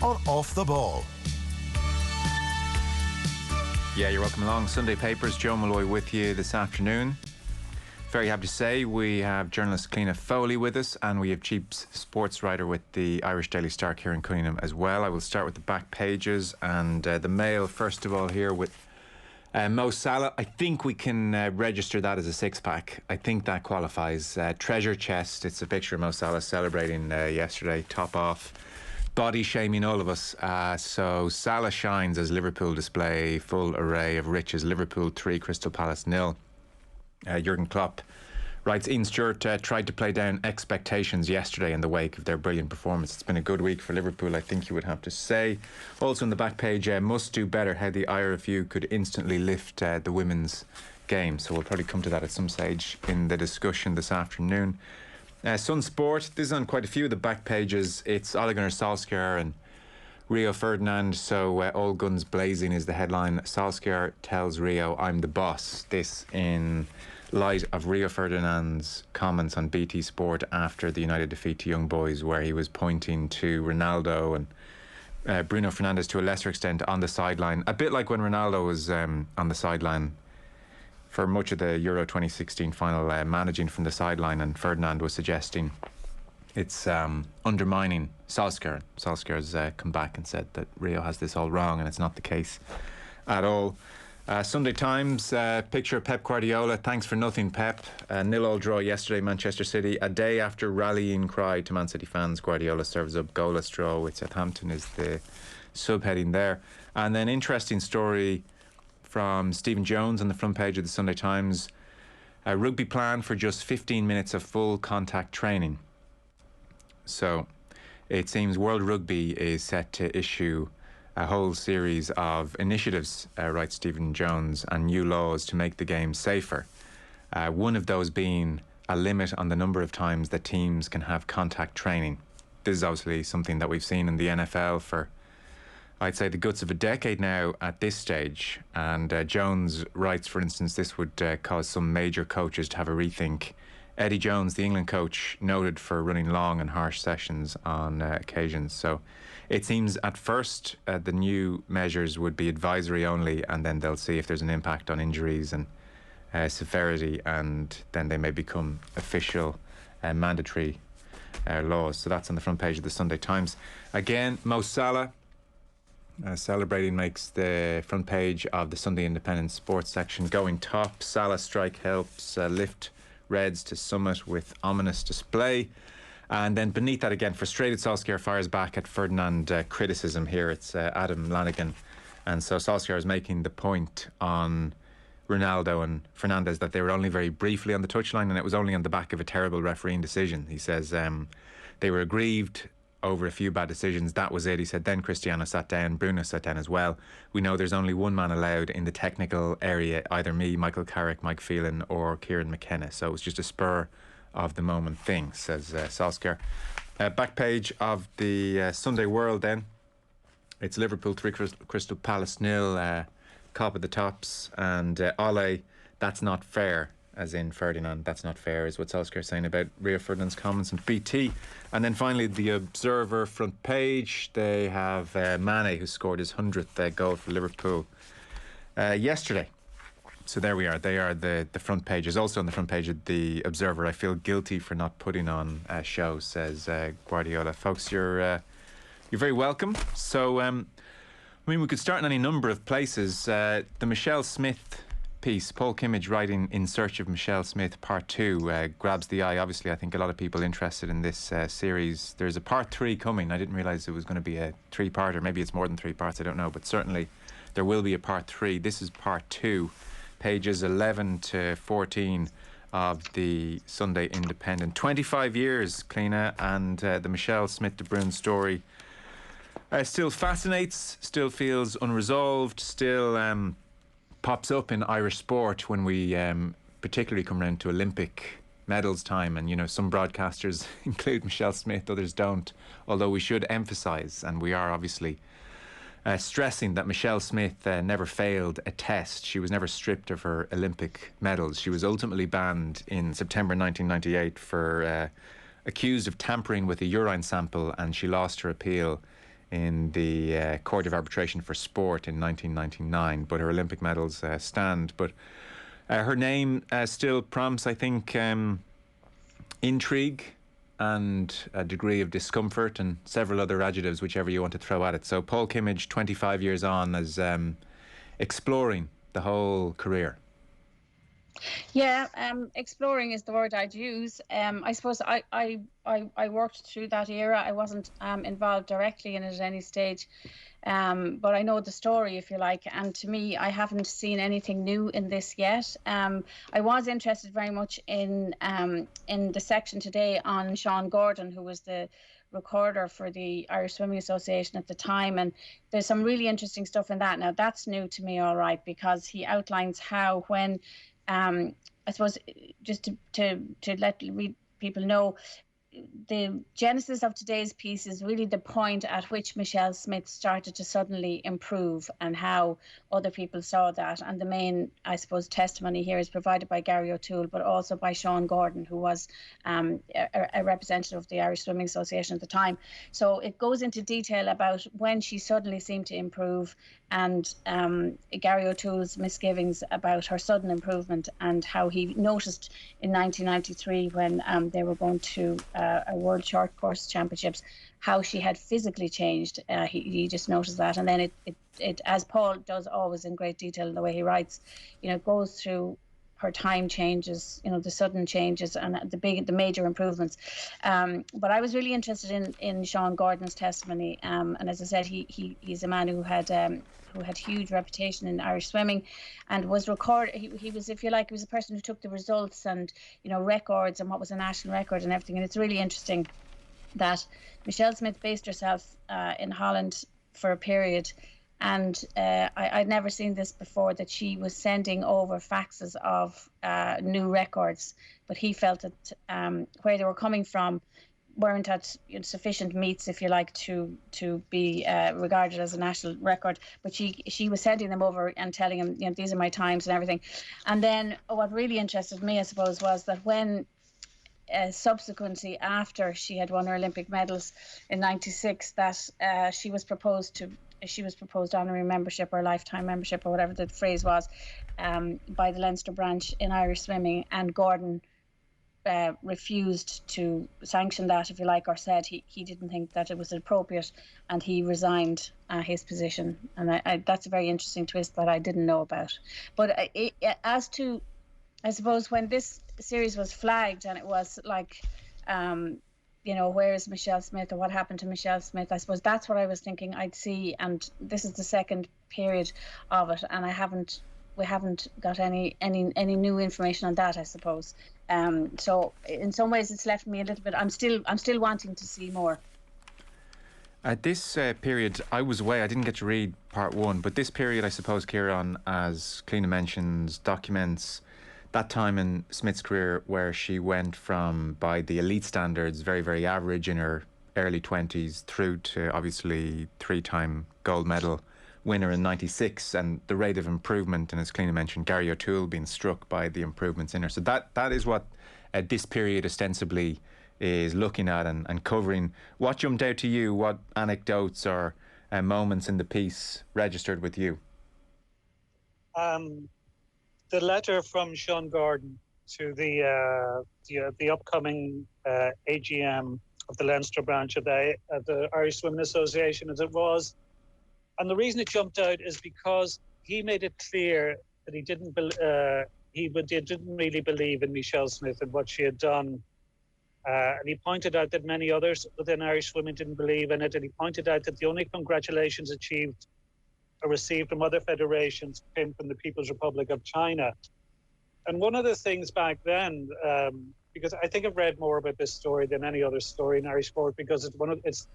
on Off the Ball. Yeah, you're welcome along. Sunday Papers, Joe Molloy with you this afternoon. Very happy to say we have journalist Cliona Foley with us, and we have chief sports writer with the Irish Daily Star, Kieran Cunningham, as well. I will start with the back pages and the Mail, first of all, here with Mo Salah. I think we can register that as a six-pack. I think that qualifies. Treasure chest, it's a picture of Mo Salah celebrating yesterday, top off. Body shaming all of us. So Salah shines as Liverpool display full array of riches. Liverpool 3, Crystal Palace 0. Jurgen Klopp writes, Ian Stewart tried to play down expectations yesterday in the wake of their brilliant performance. It's been a good week for Liverpool, I think you would have to say. Also on the back page, must do better, how the IRFU could instantly lift the women's game. So we'll probably come to that at some stage in the discussion this afternoon. Sun Sport, this is on quite a few of the back pages. It's Ole Gunnar Solskjaer and Rio Ferdinand. So all guns blazing is the headline. Solskjaer tells Rio, I'm the boss. This in light of Rio Ferdinand's comments on BT Sport after the United defeat to Young Boys, where he was pointing to Ronaldo and Bruno Fernandes to a lesser extent on the sideline. A bit like when Ronaldo was on the sideline for much of the Euro 2016 final, managing from the sideline, and Ferdinand was suggesting it's undermining Solskjaer. Solskjaer's come back and said that Rio has this all wrong, and it's not the case at all. Sunday Times, picture of Pep Guardiola. Thanks for nothing, Pep. 0-0 draw yesterday, Manchester City. A day after rallying cry to Man City fans, Guardiola serves up goalless draw with Southampton is the subheading there. And then interesting story from Stephen Jones on the front page of the Sunday Times. A rugby plan for just 15 minutes of full contact training. So it seems World Rugby is set to issue a whole series of initiatives, writes Stephen Jones, and new laws to make the game safer. One of those being a limit on the number of times that teams can have contact training. This is obviously something that we've seen in the NFL for, I'd say, the guts of a decade now at this stage. And Jones writes, for instance, this would cause some major coaches to have a rethink. Eddie Jones, the England coach, noted for running long and harsh sessions on occasions. So it seems at first the new measures would be advisory only, and then they'll see if there's an impact on injuries and severity, and then they may become official mandatory laws. So that's on the front page of the Sunday Times. Again, Mo Salah celebrating makes the front page of the Sunday Independent Sports section. Going top, Salah strike helps lift Reds to summit with ominous display. And then beneath that again, frustrated Solskjaer fires back at Ferdinand criticism. Here it's Adam Lanigan. And so Solskjaer is making the point on Ronaldo and Fernandes that they were only very briefly on the touchline, and it was only on the back of a terrible refereeing decision. He says they were aggrieved over a few bad decisions. That was it. He said then Cristiano sat down, Bruno sat down as well. We know there's only one man allowed in the technical area, either me, Michael Carrick, Mike Phelan or Kieran McKenna. So it was just a spur of the moment thing, says Solskjaer. Back page of the Sunday World then. It's Liverpool 3, Crystal Palace 0, Cop at the Tops, and Ole, that's not fair, as in Ferdinand, that's not fair, is what Solskjaer saying about Rio Ferdinand's comments on BT. And then finally, the Observer front page, they have Mane, who scored his 100th goal for Liverpool yesterday. So there we are. They are the front pages. Also on the front page of the Observer, I feel guilty for not putting on a show, says Guardiola. Folks, you're very welcome. So, I mean, we could start in any number of places. The Michelle Smith piece, Paul Kimmage writing In Search of Michelle Smith Part 2 grabs the eye. Obviously, I think a lot of people interested in this series. There's a Part 3 coming. I didn't realise it was going to be a three-parter. Maybe it's more than 3 parts, I don't know. But certainly there will be a Part 3. This is Part 2, pages 11 to 14 of the Sunday Independent. 25 years, Cliona, and the Michelle Smith de Bruyne story still fascinates, still feels unresolved, still pops up in Irish sport when we particularly come around to Olympic medals time. And, you know, some broadcasters include Michelle Smith, others don't. Although we should emphasise, and we are obviously stressing, that Michelle Smith never failed a test. She was never stripped of her Olympic medals. She was ultimately banned in September 1998 for accused of tampering with a urine sample, and she lost her appeal in the Court of Arbitration for Sport in 1999, but her Olympic medals stand. But her name still prompts, I think, intrigue and a degree of discomfort and several other adjectives, whichever you want to throw at it. So Paul Kimmage, 25 years on, is exploring the whole career. Yeah, exploring is the word I'd use. I suppose I worked through that era. I wasn't involved directly in it at any stage, but I know the story, if you like. And to me, I haven't seen anything new in this yet. I was interested very much in the section today on Sean Gordon, who was the recorder for the Irish Swimming Association at the time, and there's some really interesting stuff in that. Now that's new to me, all right, because he outlines how when I suppose just to let people know, the genesis of today's piece is really the point at which Michelle Smith started to suddenly improve and how other people saw that. And the main, I suppose, testimony here is provided by Gary O'Toole, but also by Sean Gordon, who was a representative of the Irish Swimming Association at the time. So it goes into detail about when she suddenly seemed to improve, and Gary O'Toole's misgivings about her sudden improvement, and how he noticed in 1993 when they were going to a World Short Course Championships, how she had physically changed. He just noticed that, and then it, as Paul does always in great detail in the way he writes, goes through her time changes, the sudden changes and the major improvements. But I was really interested in Sean Gordon's testimony, and as I said, he's a man who had huge reputation in Irish swimming, and was he was, if you like, he was a person who took the results and records and what was a national record and everything. And it's really interesting that Michelle Smith based herself in Holland for a period, and I'd never seen this before, that she was sending over faxes of new records, but he felt that where they were coming from weren't at sufficient meets, if you like, to be regarded as a national record. But she was sending them over and telling him, these are my times and everything. And then what really interested me, I suppose, was that when subsequently, after she had won her Olympic medals in '96, that she was proposed honorary membership or lifetime membership or whatever the phrase was, by the Leinster branch in Irish swimming, and Gordon refused to sanction that, if you like, or said he didn't think that it was appropriate, and he resigned his position. And that's a very interesting twist that I didn't know about. But as to, I suppose, when this series was flagged and it was like, where is Michelle Smith, or what happened to Michelle Smith, I suppose that's what I was thinking I'd see. And this is the second period of it, and we haven't got any new information on that, I suppose. So in some ways it's left me a little bit, I'm still wanting to see more. At this period, I was away, I didn't get to read part one, but this period, I suppose, Kieran, as Cliona mentions, documents that time in Smith's career where she went from, by the elite standards, very, very average in her early 20s, through to obviously three-time gold medal winner in '96, and the rate of improvement, and as Cliona mentioned, Gary O'Toole being struck by the improvements in her. So that is what this period ostensibly is looking at and covering. What jumped out to you? What anecdotes or moments in the piece registered with you? The letter from Sean Gordon to the upcoming AGM of the Leinster branch of the Irish Swimming Association, as it was. And the reason it jumped out is because he made it clear that he didn't really believe in Michelle Smith and what she had done. And he pointed out that many others within Irish swimming didn't believe in it. And he pointed out that the only congratulations achieved or received from other federations came from the People's Republic of China. And one of the things back then, because I think I've read more about this story than any other story in Irish sport, because it's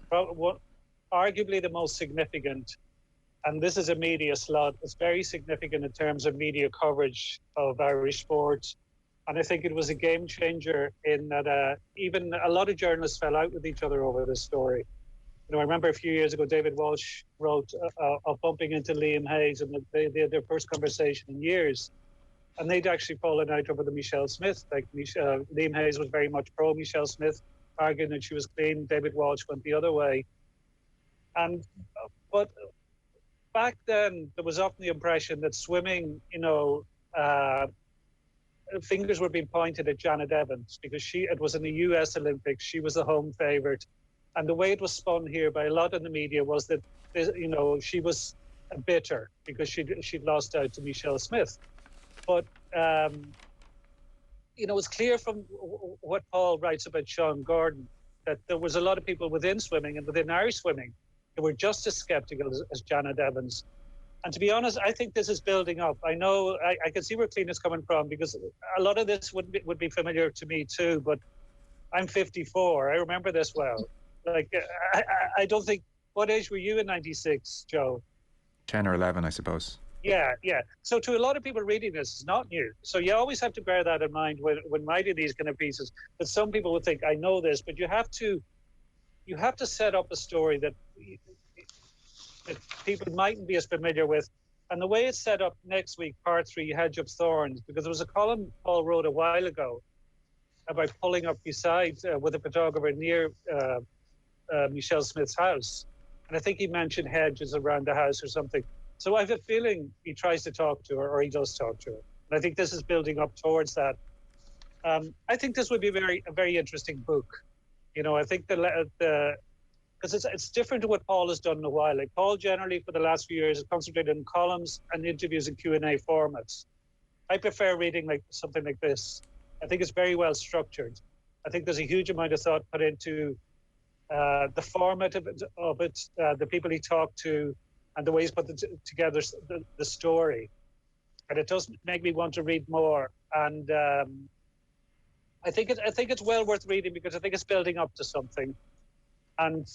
arguably the most significant. And this is a media slot. It's very significant in terms of media coverage of Irish sport. And I think it was a game changer in that even a lot of journalists fell out with each other over this story. I remember a few years ago, David Walsh wrote of bumping into Liam Hayes, and they had their first conversation in years. And they'd actually fallen out over the Michelle Smith. Liam Hayes was very much pro Michelle Smith, arguing that she was clean. David Walsh went the other way. And but back then, there was often the impression that swimming, fingers were being pointed at Janet Evans because it was in the US Olympics. She was the home favorite. And the way it was spun here by a lot in the media was that, she was bitter because she'd lost out to Michelle Smith. But, it's clear from what Paul writes about Sean Gordon that there was a lot of people within swimming and within Irish swimming who were just as sceptical as Janet Evans. And to be honest, I think this is building up. I know I can see where Cliona's coming from because a lot of this would be familiar to me too. But I'm 54. I remember this well. Like I don't think. What age were you in '96, Joe? 10 or 11, I suppose. Yeah. So to a lot of people reading this, it's not new. So you always have to bear that in mind when writing these kind of pieces. That some people would think, I know this, but you have to set up a story that people mightn't be as familiar with. And the way it's set up next week, part 3, Hedge of Thorns, because there was a column Paul wrote a while ago about pulling up beside with a photographer near Michelle Smith's house. And I think he mentioned hedges around the house or something. So I have a feeling he tries to talk to her, or he does talk to her. And I think this is building up towards that. I think this would be a very interesting book. I think because it's different to what Paul has done in a while. Like Paul generally for the last few years has concentrated on columns and interviews and Q&A formats. I prefer reading like something like this. I think it's very well structured. I think there's a huge amount of thought put into the format of it, the people he talked to, and the way he's put together the story. And it does make me want to read more. And I think it's well worth reading because I think it's building up to something. And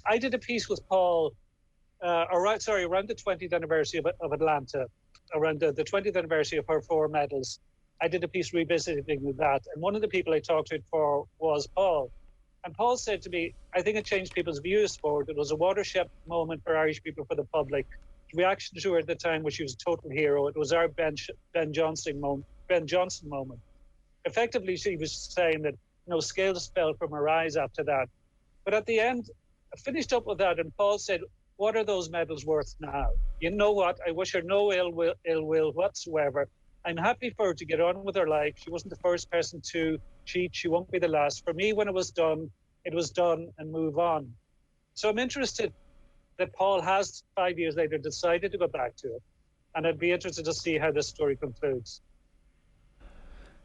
I did a piece with Paul around the 20th anniversary of Atlanta, around the 20th anniversary of her 4 medals. I did a piece revisiting that. And one of the people I talked to it for was Paul. And Paul said to me, I think it changed people's views of sport. It was a watershed moment for Irish people, for the public. The reaction to her at the time was she was a total hero. It was our Ben Johnson moment. Effectively, she was saying that scales fell from her eyes after that. But at the end, I finished up with that, and Paul said, what are those medals worth now? You know what? I wish her no ill will whatsoever. I'm happy for her to get on with her life. She wasn't the first person to cheat. She won't be the last. For me, when it was done and move on. So I'm interested that Paul has 5 years later decided to go back to it. And I'd be interested to see how this story concludes.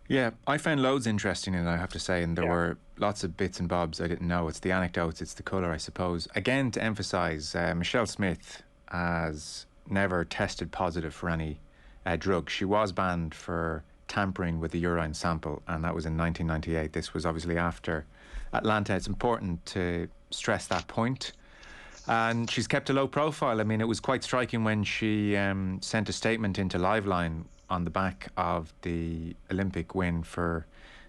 Yeah, I found loads interesting in it, I have to say, and there were lots of bits and bobs I didn't know. It's the anecdotes, it's the colour, I suppose. Again, to emphasise, Michelle Smith has never tested positive for any drug. She was banned for tampering with a urine sample, and that was in 1998. This was obviously after Atlanta. It's important to stress that point. And she's kept a low profile. I mean, it was quite striking when she sent a statement into Liveline on the back of the Olympic win for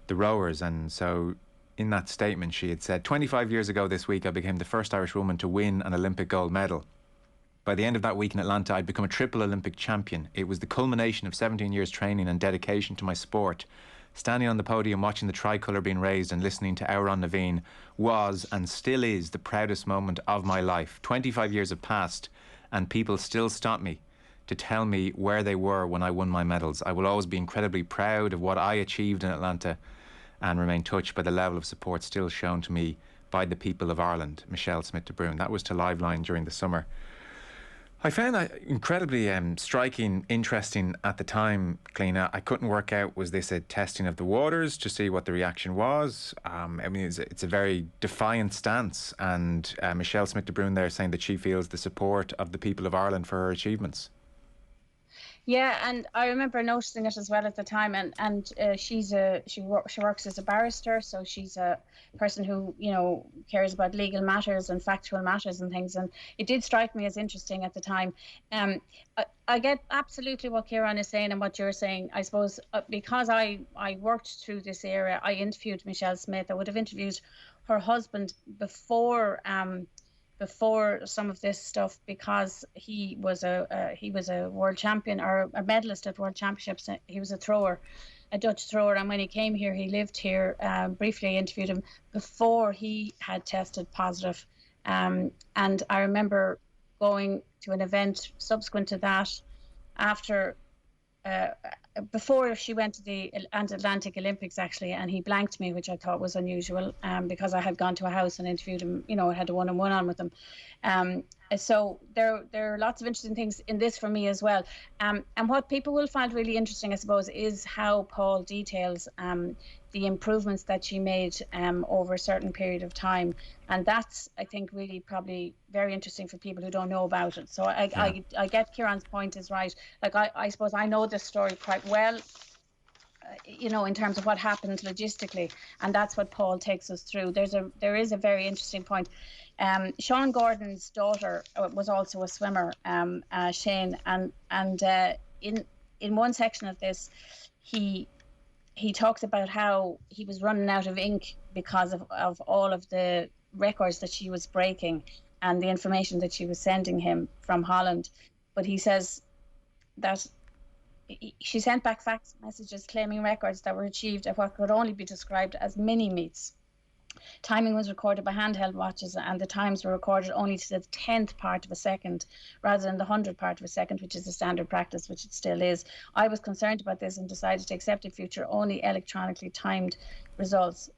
the rowers. And so in that statement, she had said, 25 years ago this week, I became the first Irish woman to win an Olympic gold medal. By the end of that week in Atlanta, I'd become a triple Olympic champion. It was the culmination of 17 years training and dedication to my sport. Standing on the podium, watching the tricolour being raised and listening to Auron Naveen was and still is the proudest moment of my life. 25 years have passed and people still stop me to tell me where they were when I won my medals. I will always be incredibly proud of what I achieved in Atlanta and remain touched by the level of support still shown to me by the people of Ireland. Michelle Smith de Bruyne. That was to Liveline during the summer. I found that incredibly striking, interesting at the time, Cliona. I couldn't work out, was this a testing of the waters to see what the reaction was? I mean, it's a very defiant stance, and Michelle Smith de Bruyne there saying that she feels the support of the people of Ireland for her achievements. Yeah, and I remember noticing it as well at the time. And she works as a barrister, so she's a person who cares about legal matters and factual matters and things. And it did strike me as interesting at the time. I get absolutely what Kieran is saying and what you're saying. I suppose because I worked through this era, I interviewed Michelle Smith. I would have interviewed her husband before some of this stuff, because he was a world champion or a medalist at world championships. He was a thrower, a Dutch thrower, and when he came here, he lived here. Briefly interviewed him before he had tested positive And I remember going to an event subsequent to that, after before she went to the Atlantic Olympics, actually, and he blanked me, which I thought was unusual, because I had gone to a house and interviewed him, had a one-on-one on with him. So there are lots of interesting things in this for me as well. And what people will find really interesting, I suppose, is how Paul details the improvements that she made over a certain period of time. And that's, I think, really probably very interesting for people who don't know about it. So I get Kieran's point is right. Like, I suppose I know this story quite well, in terms of what happened logistically. And that's what Paul takes us through. There is a very interesting point. Sean Gordon's daughter was also a swimmer, Shane, and in one section of this, he talks about how he was running out of ink because of all of the records that she was breaking and the information that she was sending him from Holland. But he says that she sent back fax messages claiming records that were achieved at what could only be described as mini meets. Timing was recorded by handheld watches, and the times were recorded only to the 10th part of a second rather than the 100th part of a second, which is the standard practice, which it still is. I was concerned about this and decided to accept in future only electronically timed results.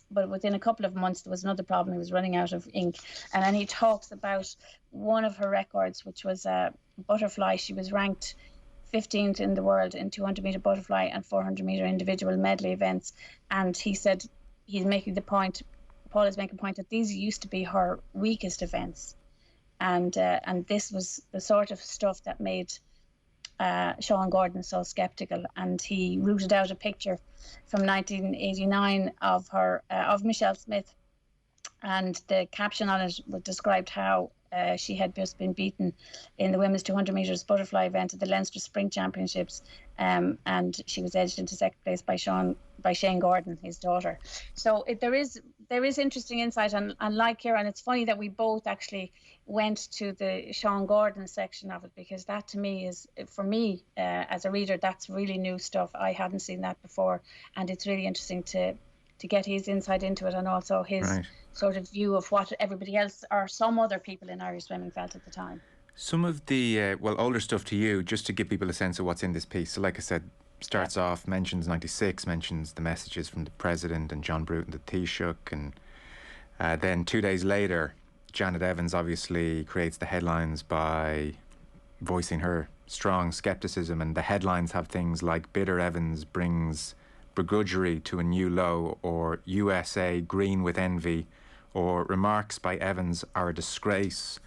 But within a couple of months, there was another problem. He was running out of ink. And then he talks about one of her records, which was a butterfly. She was ranked 15th in the world in 200-meter butterfly and 400-meter individual medley events. And he said, Paul is making a point that these used to be her weakest events. And this was the sort of stuff that made Sean Gordon so sceptical. And he rooted out a picture from 1989 of Michelle Smith. And the caption on it described how she had just been beaten in the women's 200 metres butterfly event at the Leinster Spring Championships, and she was edged into second place by Shane Gordon, his daughter. So there is interesting insight, and like Kieran, it's funny that we both actually went to the Sean Gordon section of it, because that to me is, for me as a reader, that's really new stuff. I hadn't seen that before, and it's really interesting to get his insight into it, and also his sort of view of what everybody else or some other people in Irish swimming felt at the time. Some of the older stuff to you, just to give people a sense of what's in this piece. So like I said, starts off, mentions 96, mentions the messages from the president and John Bruton, the Taoiseach, and then 2 days later, Janet Evans obviously creates the headlines by voicing her strong scepticism, and the headlines have things like "Bitter Evans brings begrudgery to a new low," or "USA green with envy," or "Remarks by Evans are a disgrace,"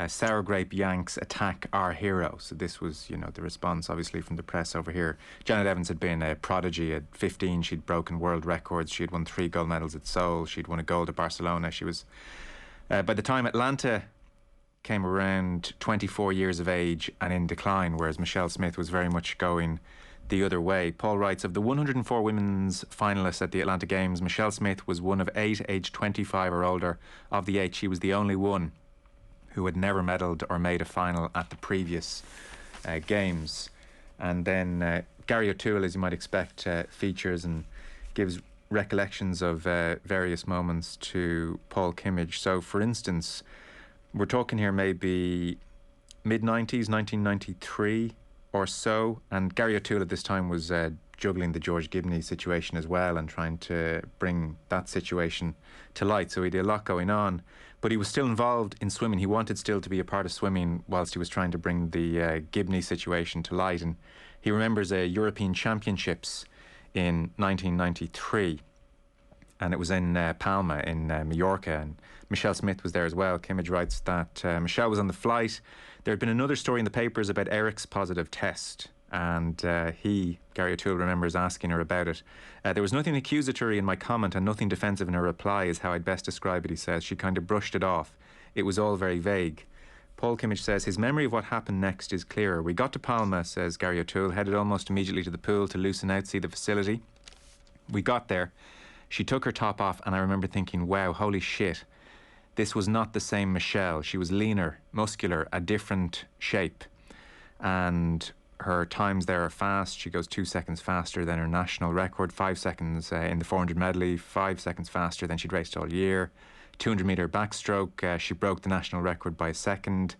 "Sour grape Yanks attack our hero." So this was, the response obviously from the press over here. Janet Evans had been a prodigy. At 15, she'd broken world records. She had won 3 gold medals at Seoul. She'd won a gold at Barcelona. She was, by the time Atlanta came around, 24 years of age and in decline, whereas Michelle Smith was very much going the other way. Paul writes, of the 104 women's finalists at the Atlanta Games, Michelle Smith was one of 8 aged 25 or older. Of the 8, she was the only one who had never medalled or made a final at the previous Games. And then Gary O'Toole, as you might expect, features and gives recollections of various moments to Paul Kimmage. So, for instance, we're talking here maybe mid-90s, 1993 or so, and Gary O'Toole at this time was juggling the George Gibney situation as well and trying to bring that situation to light. So he had a lot going on, but he was still involved in swimming. He wanted still to be a part of swimming whilst he was trying to bring the Gibney situation to light. And he remembers European Championships in 1993, and it was in Palma in Mallorca, and Michelle Smith was there as well. Kimmage writes that Michelle was on the flight. There had been another story in the papers about Eric's positive test, and Gary O'Toole, remembers asking her about it. There was nothing accusatory in my comment and nothing defensive in her reply, is how I'd best describe it, he says. She kind of brushed it off. It was all very vague. Paul Kimmage says his memory of what happened next is clearer. We got to Palma, says Gary O'Toole, headed almost immediately to the pool to loosen out, see the facility. We got there. She took her top off, and I remember thinking, wow, holy shit. This was not the same Michelle. She was leaner, muscular, a different shape. And her times there are fast. She goes 2 seconds faster than her national record, 5 seconds in the 400 medley, 5 seconds faster than she'd raced all year, 200-metre backstroke. She broke the national record by a second.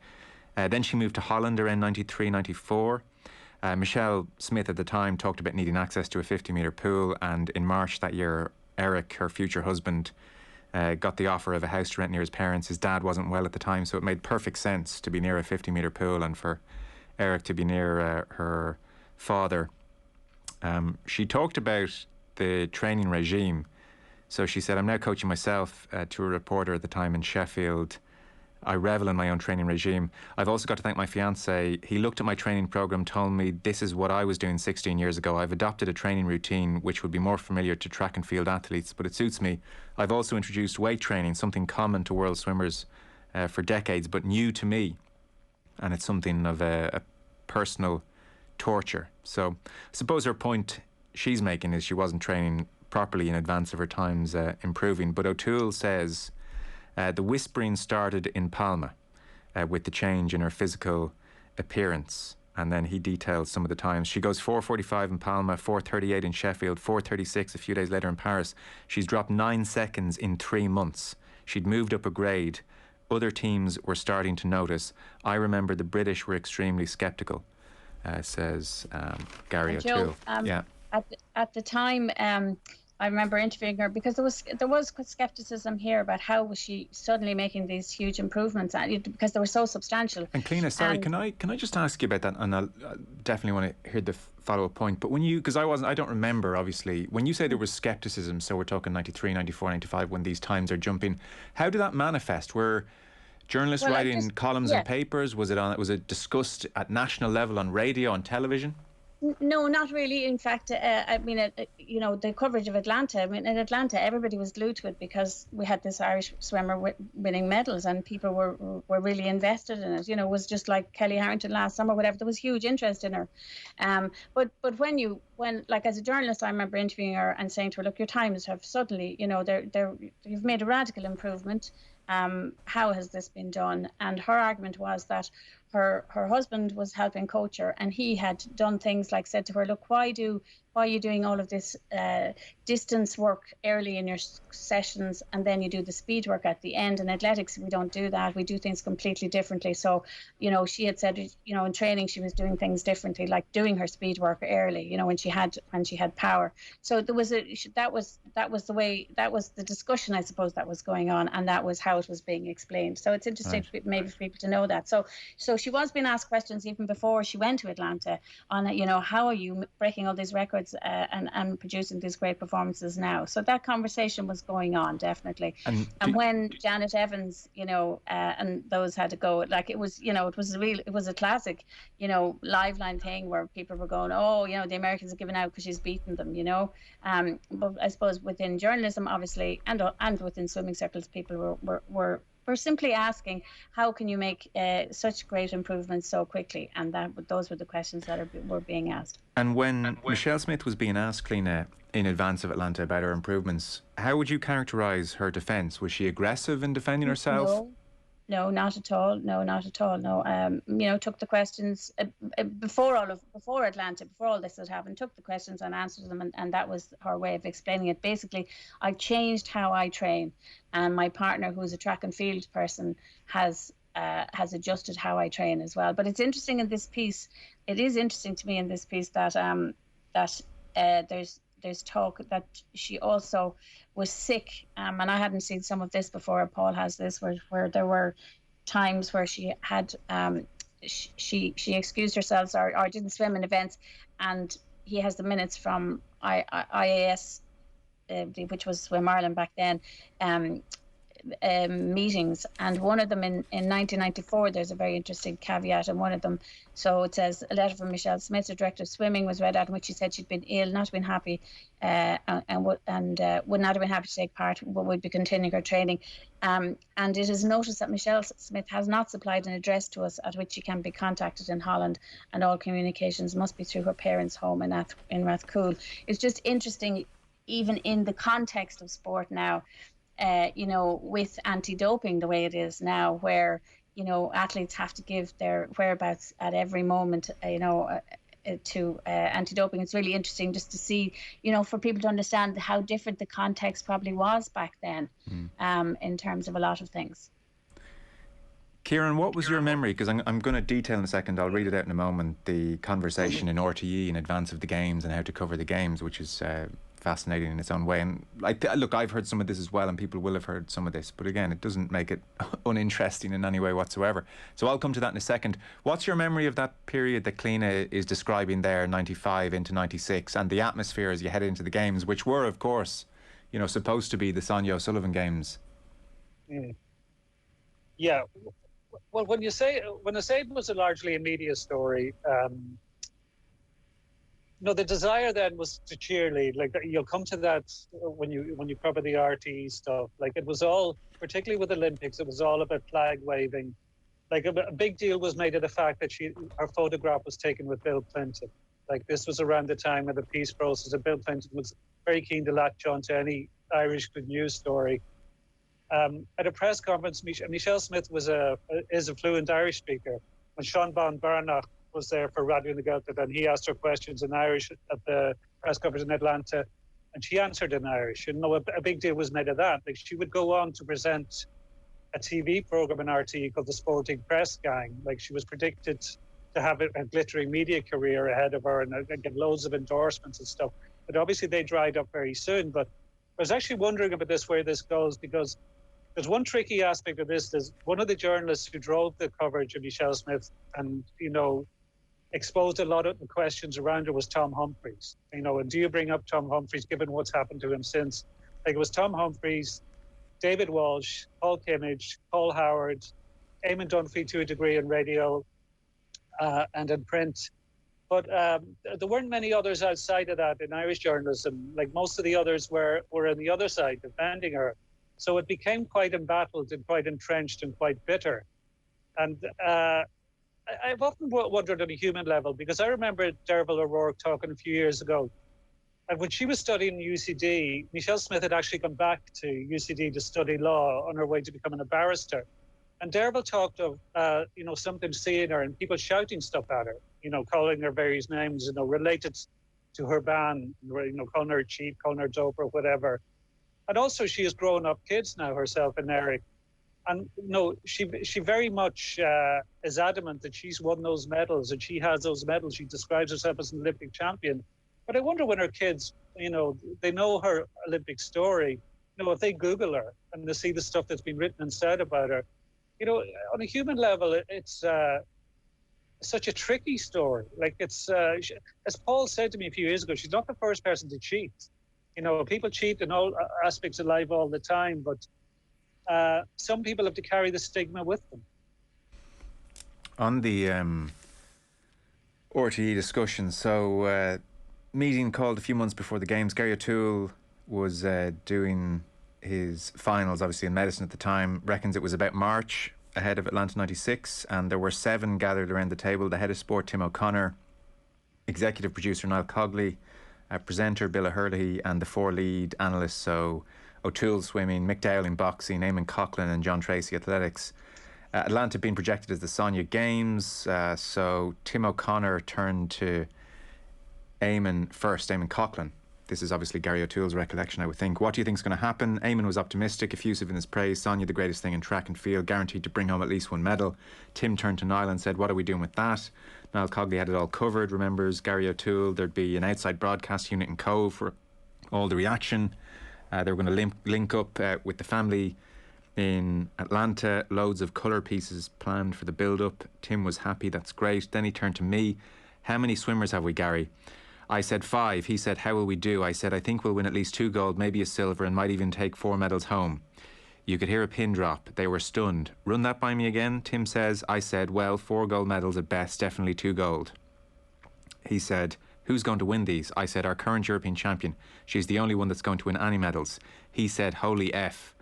Then she moved to Holland around 93, 94. Michelle Smith at the time talked about needing access to a 50-metre pool, and in March that year, Eric, her future husband, got the offer of a house to rent near his parents. His dad wasn't well at the time, so it made perfect sense to be near a 50-metre pool and for Eric to be near her father. She talked about the training regime. So she said, I'm now coaching myself, to a reporter at the time in Sheffield. I revel in my own training regime. I've also got to thank my fiancé. He looked at my training programme, told me this is what I was doing 16 years ago. I've adopted a training routine which would be more familiar to track and field athletes, but it suits me. I've also introduced weight training, something common to world swimmers for decades, but new to me. And it's something of a personal torture. So I suppose her point she's making is she wasn't training properly in advance of her times improving. But O'Toole says the whispering started in Palma with the change in her physical appearance. And then he details some of the times. She goes 4:45 in Palma, 4:38 in Sheffield, 4:36 a few days later in Paris. She's dropped 9 seconds in 3 months. She'd moved up a grade. Other teams were starting to notice. I remember the British were extremely sceptical, says Gary O'Toole. Joe, at the time, I remember interviewing her because there was scepticism here about how was she suddenly making these huge improvements, because they were so substantial. And Cliona, sorry, can I just ask you about that? And I definitely want to hear the follow-up point. But when you, because I don't remember, obviously, when you say there was scepticism, so we're talking 93, 94, 95, when these times are jumping, how did that manifest? Were journalists writing columns and papers? Was it discussed at national level on radio, on television? No, not really. In fact, I mean, the coverage of Atlanta. I mean, in Atlanta, everybody was glued to it because we had this Irish swimmer winning medals, and people were really invested in it. It was just like Kelly Harrington last summer, whatever. There was huge interest in her. But when as a journalist, I remember interviewing her and saying to her, "Look, your times have suddenly, you've made a radical improvement. How has this been done?" And her argument was that her husband was helping coach her, and he had done things like said to her, "Look, why are you doing all of this distance work early in your sessions, and then you do the speed work at the end? In athletics, we don't do that. We do things completely differently." So, she had said, in training she was doing things differently, like doing her speed work early, when she had power. So there was that was the discussion, I suppose, that was going on, and that was how it was being explained. So it's interesting maybe for people to know that. So she was being asked questions even before she went to Atlanta on, how are you breaking all these records and producing these great performances now? So that conversation was going on, definitely. And when Janet Evans, and those had to go, it was a classic, live line thing where people were going, "Oh, the Americans are giving out because she's beaten them," But I suppose within journalism, obviously, and within swimming circles, people were simply asking, how can you make such great improvements so quickly? And those were the questions that were being asked. And when Michelle Smith was being asked, Cliona, in advance of Atlanta about her improvements, how would you characterise her defence? Was she aggressive in defending herself? No, not at all. No, not at all. No, took the questions before Atlanta, before all this had happened, took the questions and answered them, and that was her way of explaining it. Basically, I've changed how I train, and my partner, who's a track and field person, has adjusted how I train as well. But it's interesting in this piece. It is interesting to me in this piece that there's talk that she also was sick, and I hadn't seen some of this before. Paul has this, where there were times where she had she excused herself or didn't swim in events, and he has the minutes from IAS, which was Swim Ireland back then, meetings, and one of them in 1994, there's a very interesting caveat in one of them. So it says, a letter from Michelle Smith, the director of swimming, was read out in which she said she'd been ill, not been happy, and would not have been happy to take part, but would be continuing her training. And it is noticed that Michelle Smith has not supplied an address to us at which she can be contacted in Holland, and all communications must be through her parents' home in Rathcoole. It's just interesting, even in the context of sport now, with anti-doping the way it is now, where athletes have to give their whereabouts at every moment, anti-doping. It's really interesting just to see, for people to understand how different the context probably was back then, in terms of a lot of things. Kieran, what was your memory? Because I'm going to detail in a second, I'll read it out in a moment, the conversation in RTE in advance of the games and how to cover the games, which is fascinating in its own way. And look, I've heard some of this as well, and people will have heard some of this, but again, it doesn't make it uninteresting in any way whatsoever. So I'll come to that in a second. What's your memory of that period that Cliona is describing there, 95 into 96, and the atmosphere as you head into the games, which were, of course, supposed to be the Sonia O'Sullivan games? Yeah. Well, when I say it was largely a media story, the desire then was to cheerlead. Like, you'll come to that when you cover the RTE stuff. Like, it was all, particularly with Olympics, it was all about flag waving. Like, a big deal was made of the fact that her photograph was taken with Bill Clinton. Like, this was around the time of the peace process, and Bill Clinton was very keen to latch on to any Irish good news story. At a press conference, Michelle Smith is a fluent Irish speaker. When Sean Bon Barnach was there for Radio na Gaeltacht, and he asked her questions in Irish at the press conference in Atlanta, and she answered in Irish. A big deal was made of that. Like, she would go on to present a TV program in RTE called The Sporting Press Gang. Like, she was predicted to have a glittering media career ahead of her and get loads of endorsements and stuff. But obviously they dried up very soon. But I was actually wondering about where this goes, because there's one tricky aspect of this. There's one of the journalists who drove the coverage of Michelle Smith and, exposed a lot of the questions around her was Tom Humphreys. And do you bring up Tom Humphreys given what's happened to him since? Like, it was Tom Humphreys, David Walsh, Paul Kimmage, Paul Howard, Eamon Dunphy to a degree in radio and in print. But there weren't many others outside of that in Irish journalism. Like, most of the others were on the other side defending her. So it became quite embattled and quite entrenched and quite bitter. And I've often wondered on a human level, because I remember Derval O'Rourke talking a few years ago. And when she was studying UCD, Michelle Smith had actually gone back to UCD to study law on her way to becoming a barrister. And Derval talked of, sometimes seeing her and people shouting stuff at her, calling her various names, related to her ban, calling her cheap, calling her dope or whatever. And also, she has grown up kids now herself and Eric. And she very much is adamant that she's won those medals and she has those medals. She describes herself as an Olympic champion. But I wonder when her kids, they know her Olympic story, if they Google her and they see the stuff that's been written and said about her, on a human level, it's such a tricky story. Like, it's, as Paul said to me a few years ago, she's not the first person to cheat. People cheat in all aspects of life all the time, but some people have to carry the stigma with them. On the RTE discussion, so meeting called a few months before the games. Gary O'Toole was doing his finals, obviously in medicine at the time, reckons it was about March ahead of Atlanta 96, and there were 7 gathered around the table: the head of sport, Tim O'Connor, executive producer Niall Cogley, presenter Bill O'Hurley, and the 4 lead analysts, so O'Toole swimming, Mick Dowell in boxing, Eamon Coughlin and John Tracy athletics. Atlanta being projected as the Sonia Games, so Tim O'Connor turned to Eamon first, Eamon Coughlin. This is obviously Gary O'Toole's recollection, I would think. What do you think is going to happen? Eamon was optimistic, effusive in his praise. Sonia, the greatest thing in track and field, guaranteed to bring home at least 1 medal. Tim turned to Niall and said, what are we doing with that? Niall Cogley had it all covered, remembers Gary O'Toole. There'd be an outside broadcast unit in Cove for all the reaction. They were going to link up with the family in Atlanta. Loads of colour pieces planned for the build-up. Tim was happy, that's great. Then he turned to me. How many swimmers have we, Gary? I said 5. He said, how will we do? I said, I think we'll win at least 2 gold, maybe a silver, and might even take 4 medals home. You could hear a pin drop. They were stunned. Run that by me again, Tim says. I said, well, 4 gold medals at best, definitely 2 gold. He said, who's going to win these? I said, our current European champion. She's the only one that's going to win any medals. He said, holy F.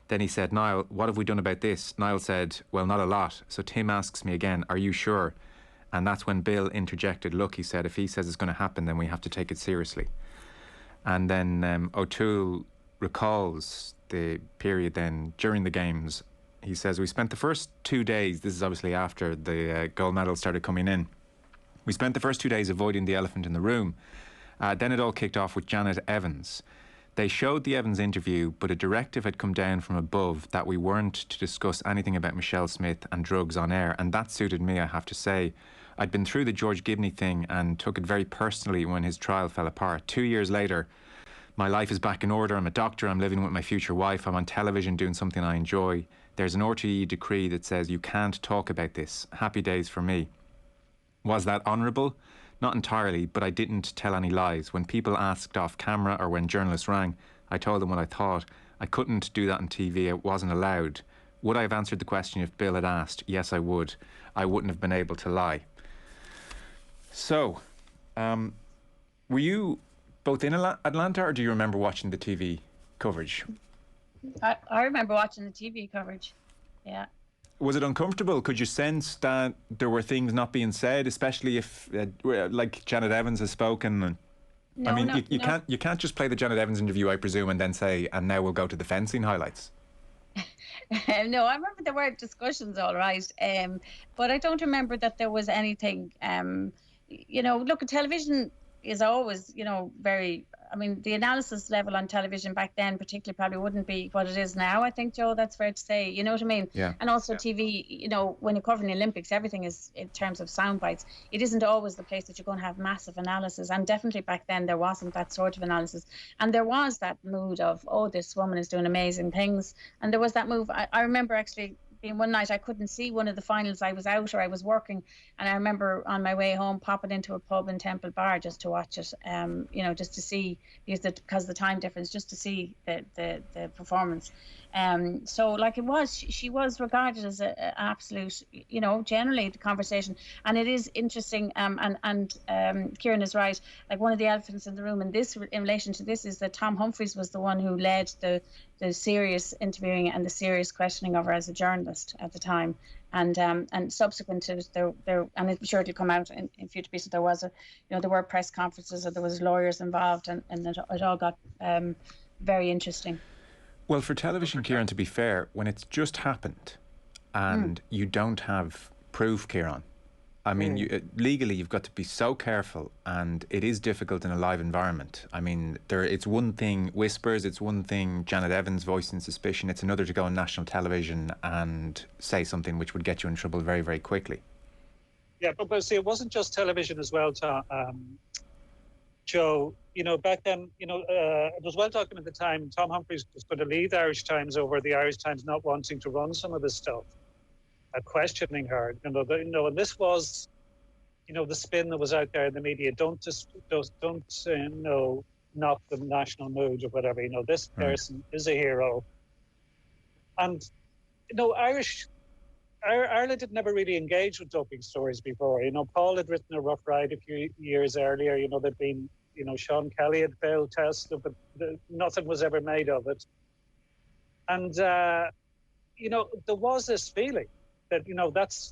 Then he said, Niall, what have we done about this? Niall said, well, not a lot. So Tim asks me again, are you sure? And that's when Bill interjected, look, he said, if he says it's going to happen, then we have to take it seriously. And then O'Toole recalls the period then during the games. He says, we spent the first 2 days, this is obviously after the gold medals started coming in, We spent the first 2 days avoiding the elephant in the room. Then it all kicked off with Janet Evans. They showed the Evans interview, but a directive had come down from above that we weren't to discuss anything about Michelle Smith and drugs on air, and that suited me, I have to say. I'd been through the George Gibney thing and took it very personally when his trial fell apart. 2 years later, my life is back in order. I'm a doctor. I'm living with my future wife. I'm on television doing something I enjoy. There's an RTE decree that says you can't talk about this. Happy days for me. Was that honourable? Not entirely, but I didn't tell any lies. When people asked off camera or when journalists rang, I told them what I thought. I couldn't do that on TV. It wasn't allowed. Would I have answered the question if Bill had asked? Yes, I would. I wouldn't have been able to lie. So, were you both in Atlanta, or do you remember watching the TV coverage? I remember watching the TV coverage, yeah. Was it uncomfortable? Could you sense that there were things not being said, especially if, like Janet Evans has spoken? No, I mean, no, you can't just play the Janet Evans interview, I presume, and then say, and now we'll go to the fencing highlights. No, I remember there were discussions, all right, but I don't remember that there was anything. Look, television is always, very. I mean, the analysis level on television back then, particularly, probably wouldn't be what it is now. I think, Joe, that's fair to say. You know what I mean? Yeah. And also TV. When you're covering the Olympics, everything is in terms of sound bites. It isn't always the place that you're going to have massive analysis. And definitely back then there wasn't that sort of analysis. And there was that mood of, oh, this woman is doing amazing things. And there was that move. I remember actually. One night I couldn't see one of the finals. I was out or I was working, and I remember on my way home popping into a pub in Temple Bar just to watch it. Just to see because the time difference, just to see the performance. So like it was, she was regarded as an absolute, generally the conversation, and it is interesting. And Kieran is right. Like one of the elephants in the room in relation to this is that Tom Humphreys was the one who led the serious interviewing and the serious questioning of her as a journalist at the time, and subsequent to there, and I'm sure it'll come out in future pieces. There was there were press conferences, or there was lawyers involved, and it all got very interesting. Well, for television, Kieran, to be fair, when it's just happened and you don't have proof, Kieran, I mean, legally you've got to be so careful, and it is difficult in a live environment. I mean, it's one thing whispers, it's one thing Janet Evans voicing suspicion, it's another to go on national television and say something which would get you in trouble very, very quickly. Yeah, but see, it wasn't just television as well, Joe. Back then, it was well documented at the time, Tom Humphreys was going to leave the Irish Times over the Irish Times not wanting to run some of this stuff. Questioning her, and this was, the spin that was out there in the media. Don't knock the national mood or whatever. This person is a hero, and Ireland had never really engaged with doping stories before. Paul had written a Rough Ride a few years earlier. There'd been, Sean Kelly had failed tests, but nothing was ever made of it, and there was this feeling that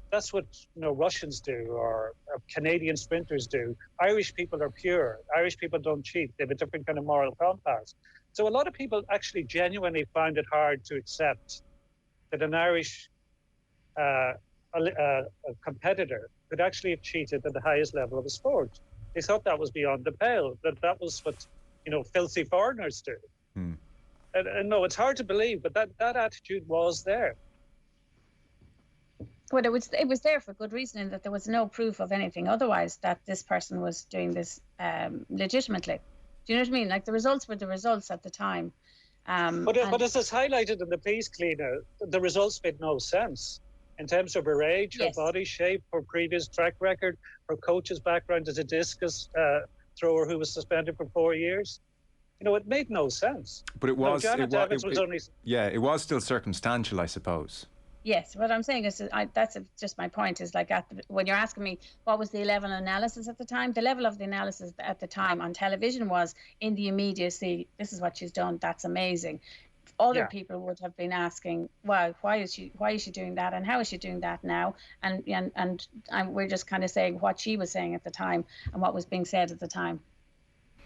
that's what Russians do or Canadian sprinters do. Irish people are pure. Irish people don't cheat. They have a different kind of moral compass. So a lot of people actually genuinely found it hard to accept that an Irish a competitor could actually have cheated at the highest level of the sport. They thought that was beyond the pale. That was what filthy foreigners do. And no, it's hard to believe, but that attitude was there. Well, it was there for good reason, in that there was no proof of anything otherwise that this person was doing this legitimately. Do you know what I mean? Like, the results were the results at the time. But as is highlighted in the piece, Cliona, the results made no sense in terms of her age, her body shape, her previous track record, her coach's background as a discus thrower who was suspended for 4 years. It made no sense. But it was. It was still circumstantial, I suppose. Yes, what I'm saying is that's just my point. Is like when you're asking me what was the level of analysis at the time, the level of the analysis at the time on television was in the immediacy. This is what she's done. That's amazing. Other people would have been asking, well, why is she doing that, and how is she doing that now? And we're just kind of saying what she was saying at the time and what was being said at the time.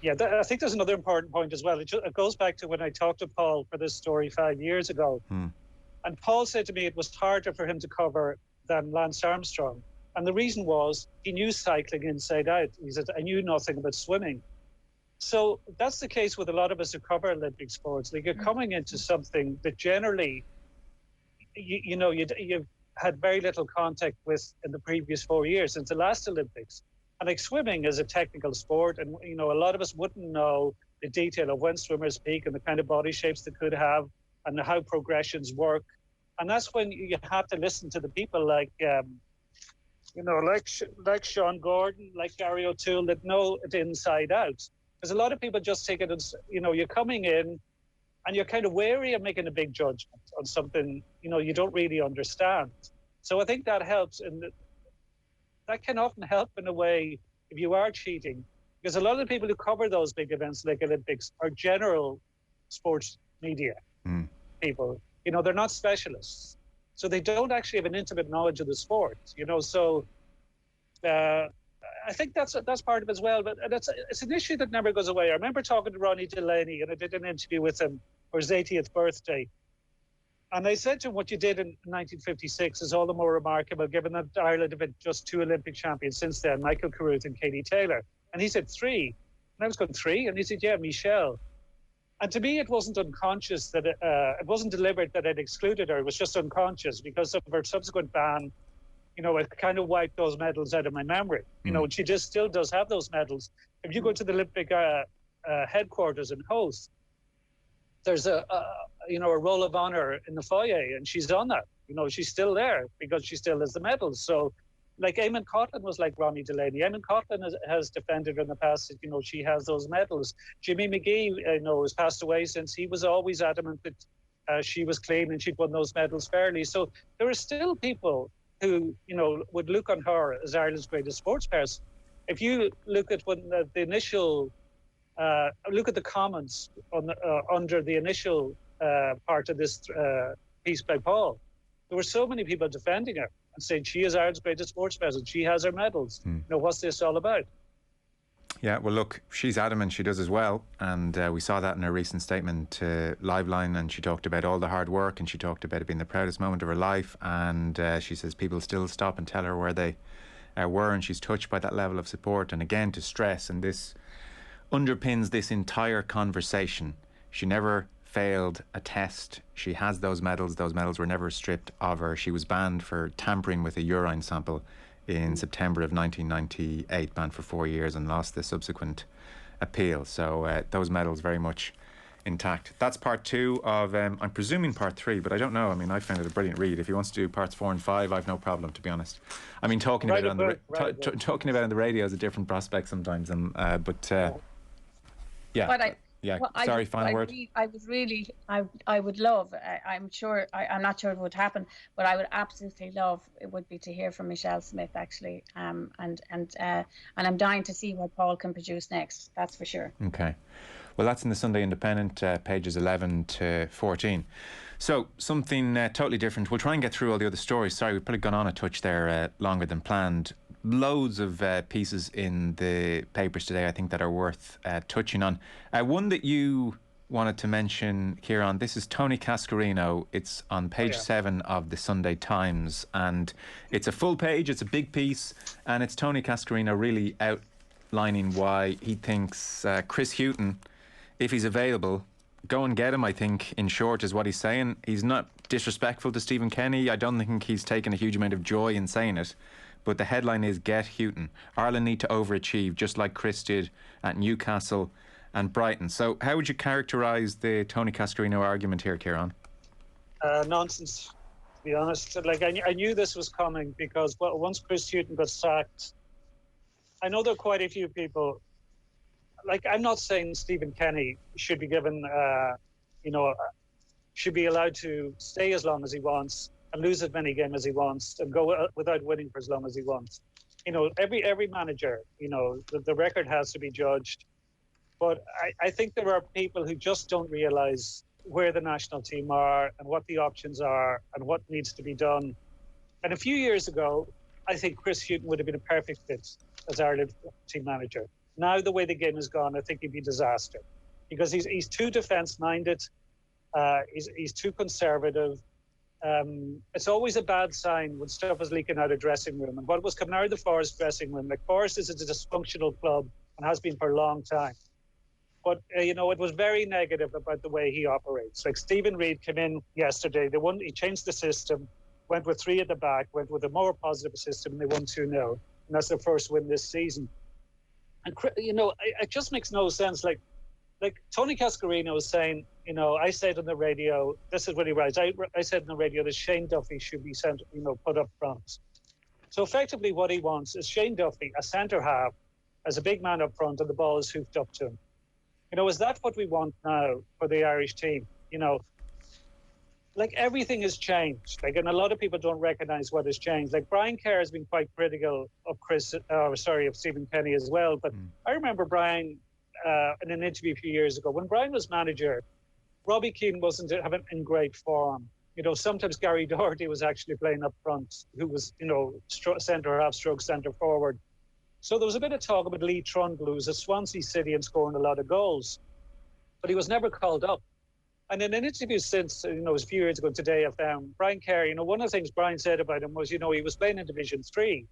Yeah, I think there's another important point as well. It goes back to when I talked to Paul for this story 5 years ago. And Paul said to me it was harder for him to cover than Lance Armstrong. And the reason was he knew cycling inside out. He said, I knew nothing about swimming. So that's the case with a lot of us who cover Olympic sports. Like, you're coming into something that generally, you've had very little contact with in the previous 4 years since the last Olympics. And like, swimming is a technical sport, and a lot of us wouldn't know the detail of when swimmers peak and the kind of body shapes they could have and how progressions work. And that's when you have to listen to the people like Sean Gordon, like Gary O'Toole, that know it inside out. Because a lot of people just take it as, you're coming in and you're kind of wary of making a big judgment on something, you don't really understand. So I think that helps. And that can often help in a way if you are cheating. Because a lot of the people who cover those big events like Olympics are general sports media people. They're not specialists. So they don't actually have an intimate knowledge of the sport, So I think that's part of it as well. But it's an issue that never goes away. I remember talking to Ronnie Delaney, and I did an interview with him for his 80th birthday. And I said to him, what you did in 1956 is all the more remarkable, given that Ireland have had just 2 Olympic champions since then, Michael Carruth and Katie Taylor. And he said 3. And I was going 3. And he said, yeah, Michelle. And to me, it wasn't unconscious that it wasn't deliberate that I'd excluded her. It was just unconscious because of her subsequent ban. It kind of wiped those medals out of my memory. She just still does have those medals. If you go to the Olympic headquarters in Host, there's a roll of honor in the foyer, and she's on that. She's still there because she still has the medals. So, like, Eamon Coughlan was like Ronnie Delaney. Eamon Coughlan has defended her in the past. She has those medals. Jimmy McGee, has passed away since. He was always adamant that she was clean and she'd won those medals fairly. So there are still people who, would look on her as Ireland's greatest sports person. If you look at when the initial, look at the comments on under the initial part of this piece by Paul, there were so many people defending her and saying she is Ireland's greatest sports person. She has her medals. What's this all about? Yeah, well, look, she's adamant she does as well. And we saw that in her recent statement to Liveline, and she talked about all the hard work, and she talked about it being the proudest moment of her life. And she says people still stop and tell her where they were, and she's touched by that level of support. And again, to stress, and this underpins this entire conversation, she never failed a test. She has those medals. Those medals were never stripped of her. She was banned for tampering with a urine sample in September of 1998, banned for 4 years, and lost the subsequent appeal. So those medals very much intact. That's part 2 of, I'm presuming part 3, but I don't know. I mean, I found it a brilliant read. If he wants to do parts 4 and 5, I've no problem, to be honest. I mean, talking about it on the radio is a different prospect sometimes. Yeah. But sorry, final word. I would love, I'm not sure if it would happen, but I would absolutely love, it would be to hear from Michelle Smith, actually. And I'm dying to see what Paul can produce next, that's for sure. Okay. Well, that's in the Sunday Independent, pages 11 to 14. So, something totally different. We'll try and get through all the other stories. Sorry, we've probably gone on a touch there longer than planned. Loads of pieces in the papers today, I think, that are worth touching on. One that you wanted to mention, Kieran, this is Tony Cascarino. It's on page 7 of the Sunday Times, and it's a full page, it's a big piece, and it's Tony Cascarino really outlining why he thinks Chris Hughton, if he's available, go and get him, I think, in short, is what he's saying. He's not disrespectful to Stephen Kenny. I don't think he's taken a huge amount of joy in saying it. But the headline is, get Hughton. Ireland need to overachieve, just like Chris did at Newcastle and Brighton. So how would you characterise the Tony Cascarino argument here, Kieran? Nonsense, to be honest. Like, I knew this was coming because once Chris Hughton got sacked, I know there are quite a few people. Like, I'm not saying Stephen Kenny should be given, should be allowed to stay as long as he wants and lose as many games as he wants and go without winning for as long as he wants. Every manager, the record has to be judged. But I think there are people who just don't realise where the national team are and what the options are and what needs to be done. And a few years ago, I think Chris Hughton would have been a perfect fit as Ireland team manager. Now, the way the game has gone, I think he'd be a disaster because he's too defence-minded. He's too conservative. it's always a bad sign when stuff is leaking out of dressing room. And what was coming out of the Forest dressing room, like Forest is a dysfunctional club and has been for a long time. But, it was very negative about the way he operates. Like Stephen Reid came in yesterday. He changed the system, went with 3 at the back, went with a more positive system, and they won 2-0. And that's their first win this season. And, it just makes no sense. Like Tony Cascarino was saying, I said on the radio, this is what he writes, I said on the radio that Shane Duffy should be sent, put up front. So effectively what he wants is Shane Duffy, a centre half, as a big man up front, and the ball is hoofed up to him. Is that what we want now for the Irish team? Like everything has changed. Like, and a lot of people don't recognise what has changed. Like Brian Kerr has been quite critical of of Stephen Kenny as well. But I remember Brian in an interview a few years ago when Brian was manager. Robbie Keane wasn't in great form. Sometimes Gary Doherty was actually playing up front, who was centre half, stroke centre forward. So there was a bit of talk about Lee Trundle, who was at Swansea City and scoring a lot of goals, but he was never called up. And in an interview since, it was a few years ago today, I found Brian Kerr, one of the things Brian said about him was, he was playing in Division 3,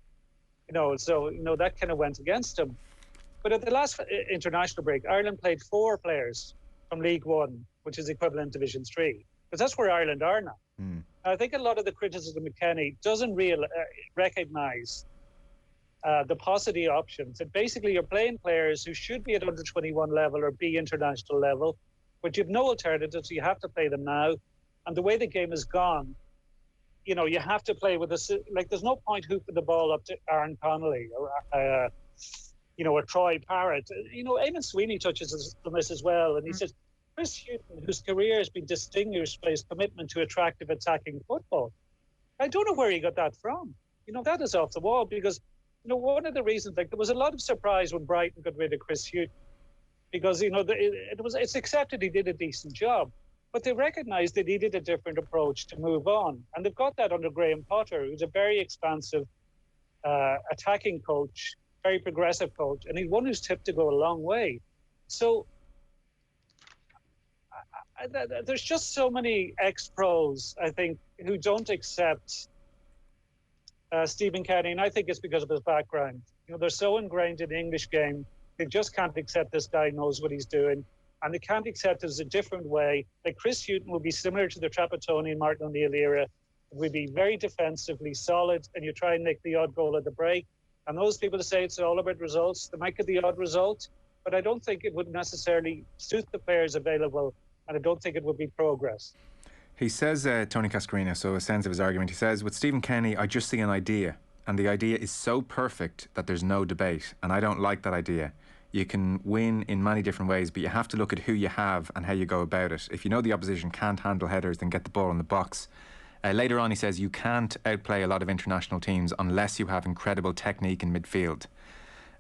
so, that kind of went against him. But at the last international break, Ireland played 4 players from League 1, which is equivalent to Division 3, because that's where Ireland are now. I think a lot of the criticism of Kenny doesn't recognise the paucity options. And basically you're playing players who should be at under 21 level or B international level, but you've no alternatives. You have to play them now. And the way the game has gone, you have to play with there's no point hooping the ball up to Aaron Connolly or, or Troy Parrott. Eamon Sweeney touches on this as well. And he says, Chris Hughton, whose career has been distinguished by his commitment to attractive attacking football. I don't know where he got that from. That is off the wall because one of the reasons, there was a lot of surprise when Brighton got rid of Chris Hughton because, it's accepted he did a decent job, but they recognised they needed a different approach to move on. And they've got that under Graham Potter, who's a very expansive attacking coach, very progressive coach, and he's one who's tipped to go a long way. So there's just so many ex-pros, I think, who don't accept Stephen Kenny, and I think it's because of his background. They're so ingrained in the English game, they just can't accept this guy knows what he's doing, and they can't accept it as a different way. Like Chris Hughton will be similar to the Trapattoni and Martin O'Neill era. It will be very defensively solid, and you try and make the odd goal at the break. And those people that say it's all about results, they might get the odd result, but I don't think it would necessarily suit the players available, and I don't think it would be progress. He says, Tony Cascarino, so a sense of his argument, he says, with Stephen Kenny, I just see an idea, and the idea is so perfect that there's no debate, and I don't like that idea. You can win in many different ways, but you have to look at who you have and how you go about it. If you know the opposition can't handle headers, then get the ball in the box. Later on, he says, you can't outplay a lot of international teams unless you have incredible technique in midfield.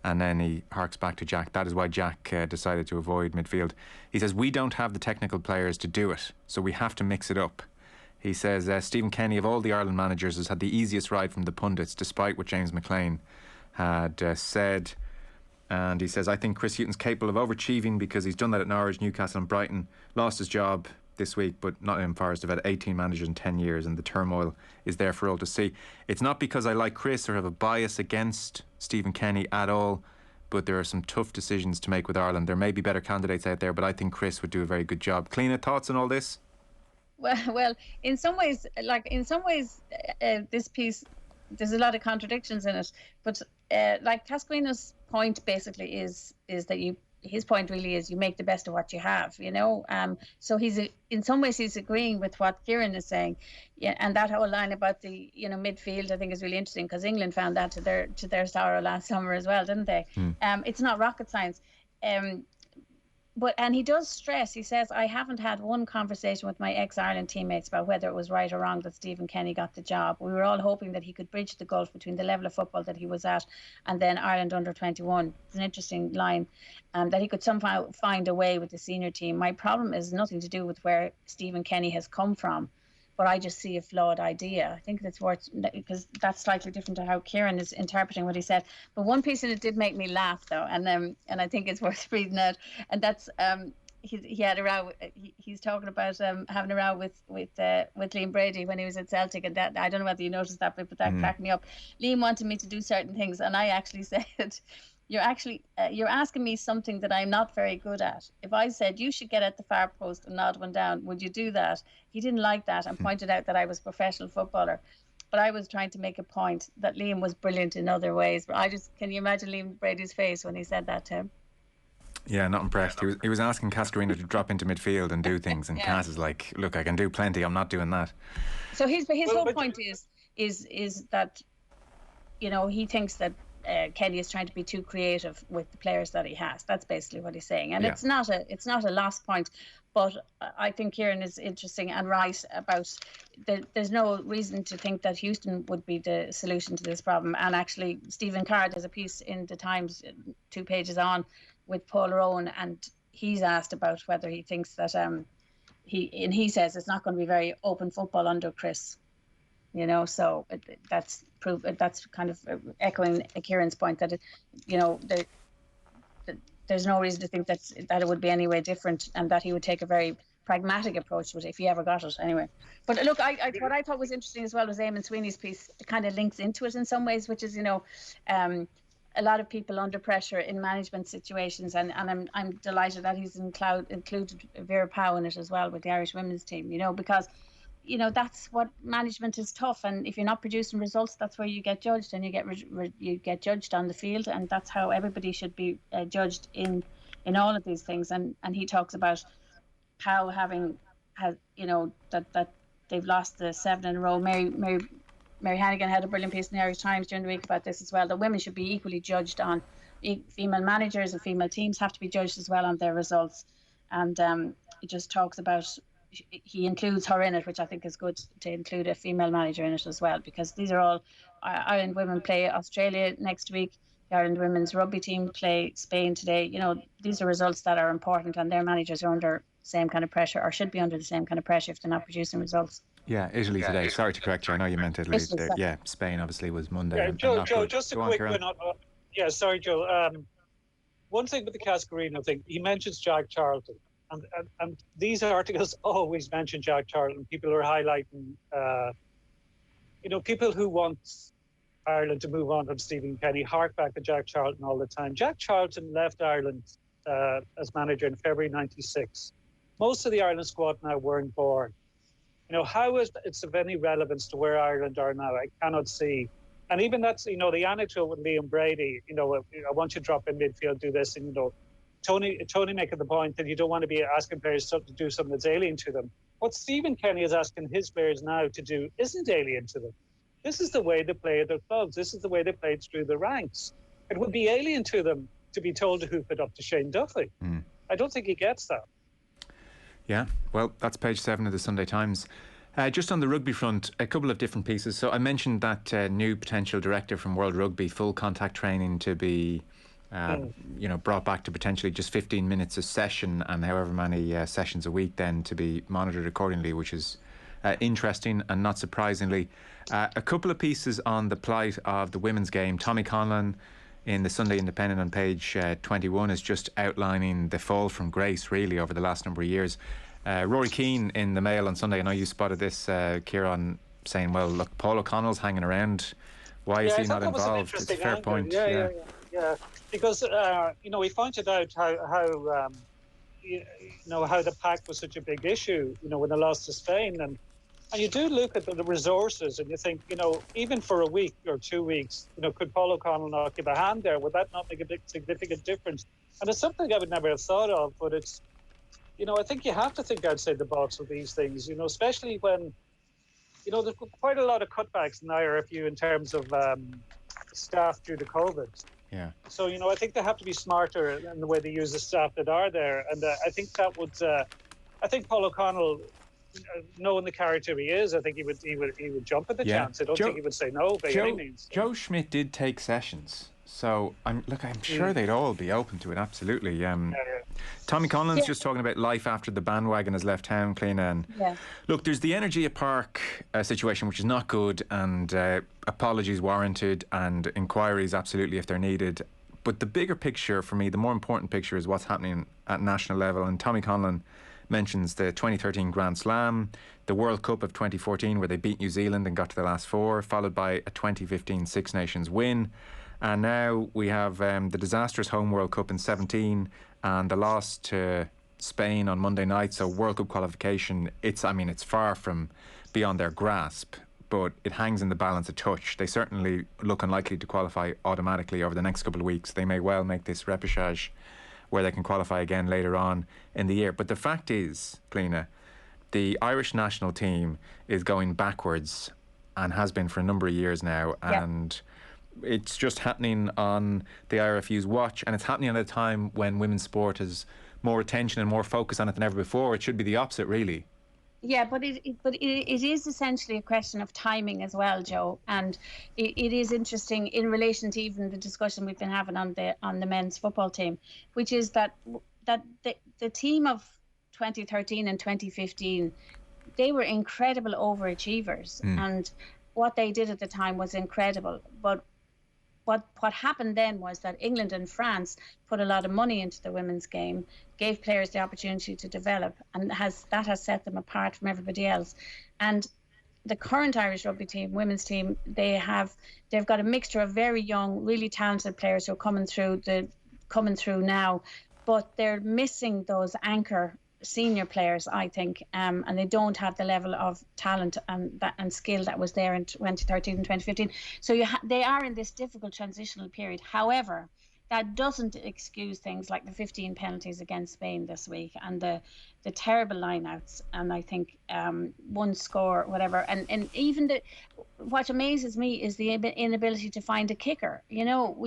And then he harks back to Jack. That is why Jack decided to avoid midfield. He says, we don't have the technical players to do it, so we have to mix it up. He says, Stephen Kenny, of all the Ireland managers, has had the easiest ride from the pundits, despite what James McLean had said. And he says, I think Chris Hughton's capable of overachieving because he's done that at Norwich, Newcastle and Brighton. Lost his job this week, but Nottingham Forest have had 18 managers in 10 years, and the turmoil is there for all to see. It's not because I like Chris or have a bias against Stephen Kenny at all, but there are some tough decisions to make with Ireland. There may be better candidates out there, but I think Chris would do a very good job. Cliona, thoughts on all this? Well, in some ways, this piece, there's a lot of contradictions in it, but Cascarino's point basically is that his point really is you make the best of what you have, so in some ways he's agreeing with what Kieran is saying, and that whole line about the midfield I think is really interesting because England found that to their sorrow last summer as well, didn't they? It's not rocket science, and he does stress, he says, I haven't had one conversation with my ex-Ireland teammates about whether it was right or wrong that Stephen Kenny got the job. We were all hoping that he could bridge the gulf between the level of football that he was at and then Ireland under 21. It's an interesting line, that he could somehow find a way with the senior team. My problem is nothing to do with where Stephen Kenny has come from, but I just see a flawed idea. I think that's worth, because that's slightly different to how Kieran is interpreting what he said. But one piece in it did make me laugh, though, and I think it's worth reading out. And that's he had a row. He's talking about having a row with Liam Brady when he was at Celtic, and that, I don't know whether you noticed that bit, but that cracked me up. Liam wanted me to do certain things, and I actually said, you're asking me something that I'm not very good at. If I said you should get at the far post and nod one down, would you do that? He didn't like that and pointed out that I was a professional footballer. But I was trying to make a point that Liam was brilliant in other ways. But can you imagine Liam Brady's face when he said that to him? Yeah, not impressed. He was asking Cascarino to drop into midfield and do things, and Cas is like, "Look, I can do plenty. I'm not doing that." So his whole point is that, you know, he thinks that Kenny is trying to be too creative with the players that he has. That's basically what he's saying, and it's not a last point. But I think Kieran is interesting and right about there's no reason to think that Houston would be the solution to this problem. And actually, Stephen Card has a piece in the Times, 2 pages on, with Paul Rowan, and he's asked about whether he thinks that he says it's not going to be very open football under Chris, you know. So that's kind of echoing Kieran's point that there's no reason to think that it would be any way different, and that he would take a very pragmatic approach to it if he ever got it anyway. But look, what I thought was interesting as well was Eamon Sweeney's piece. It kind of links into it in some ways, which is, you know, a lot of people under pressure in management situations, and I'm delighted that he's included Vera Powell in it as well with the Irish women's team, you know, because, you know, that's what management is tough, and if you're not producing results, that's where you get judged, and you get judged on the field, and that's how everybody should be judged in all of these things. And he talks about how you know, that they've lost the 7 in a row. Mary Hannigan had a brilliant piece in the Irish Times during the week about this as well, that women should be equally judged on, female managers and female teams have to be judged as well on their results. And he just talks about, he includes her in it, which I think is good to include a female manager in it as well, because these are all, Ireland women play Australia next week, the Ireland women's rugby team play Spain today. You know, these are results that are important, and their managers are under the same kind of pressure, or should be under the same kind of pressure if they're not producing results. Yeah, Italy today. Sorry to correct you. I know you meant Italy. Yeah, Spain obviously was Monday. Yeah, Joe, just a quick one. Yeah, sorry, Joe. One thing with the Cascarino thing, he mentions Jack Charlton, and these articles always mention Jack Charlton. People are highlighting, you know, people who want Ireland to move on from Stephen Kenny hark back to Jack Charlton all the time. Jack Charlton left Ireland as manager in February '96. Most of the Ireland squad now weren't born. You know, how is it's of any relevance to where Ireland are now? I cannot see. And even that's, you know, the anecdote with Liam Brady, you know, I want you to drop in midfield, do this. And, you know, Tony making the point that you don't want to be asking players to do something that's alien to them. What Stephen Kenny is asking his players now to do isn't alien to them. This is the way they play at their clubs. This is the way they play through the ranks. It would be alien to them to be told to hoof it up to Shane Duffy. I don't think he gets that. Yeah, well, that's page 7 of the Sunday Times. Just on the rugby front, a couple of different pieces. So I mentioned that new potential director from World Rugby, full contact training to be, you know, brought back to potentially just 15 minutes a session, and however many sessions a week then to be monitored accordingly, which is interesting. And not surprisingly, a couple of pieces on the plight of the women's game. Tommy Conlon in the Sunday Independent on page 21 is just outlining the fall from grace really over the last number of years. Rory Keane in the Mail on Sunday, I know you spotted this, Kieran, saying, well, look, Paul O'Connell's hanging around. Why is he not involved? It's a fair point. Yeah. Because, you know, he pointed out how you know, how the pack was such a big issue, you know, when they lost to Spain. And you do look at the resources and you think, you know, even for a week or 2 weeks, you know, could Paul O'Connell not give a hand there? Would that not make a big significant difference? And it's something I would never have thought of, but it's, you know, I think you have to think outside the box with these things, you know, especially when, you know, there's quite a lot of cutbacks in IRFU in terms of staff due to COVID. Yeah. So, you know, I think they have to be smarter in the way they use the staff that are there. And I think that would, I think Paul O'Connell, knowing the character he is, I think he would jump at the chance. I don't think he would say no by any means. Joe Schmidt did take sessions, so I'm sure they'd all be open to it. Absolutely. Tommy Conlon's just talking about life after the bandwagon has left town, Cliona. And look, there's the Energy at Park situation, which is not good, and apologies warranted, and inquiries absolutely if they're needed. But the bigger picture for me, the more important picture, is what's happening at national level. And Tommy Conlon mentions the 2013 Grand Slam, the World Cup of 2014 where they beat New Zealand and got to the last four, followed by a 2015 Six Nations win. And now we have the disastrous home World Cup in 17 and the loss to Spain on Monday night. So World Cup qualification, it's far from beyond their grasp, but it hangs in the balance a touch. They certainly look unlikely to qualify automatically over the next couple of weeks. They may well make this repechage where they can qualify again later on in the year. But the fact is, Cliona, the Irish national team is going backwards and has been for a number of years now. And it's just happening on the IRFU's watch, and it's happening at a time when women's sport has more attention and more focus on it than ever before. It should be the opposite, really. Yeah, but it is essentially a question of timing as well, Joe. And it is interesting in relation to even the discussion we've been having on the men's football team, which is that the team of 2013 and 2015, they were incredible overachievers, and what they did at the time was incredible. But what happened then was that England and France put a lot of money into the women's game, gave players the opportunity to develop, and that has set them apart from everybody else. And the current Irish rugby team, women's team, they've got a mixture of very young, really talented players who are coming through now, but they're missing those anchor senior players, I think, and they don't have the level of talent and skill that was there in 2013 and 2015. So they are in this difficult transitional period. However, that doesn't excuse things like the 15 penalties against Spain this week and the terrible lineouts, and I think one score, whatever, and even what amazes me is the inability to find a kicker. You know,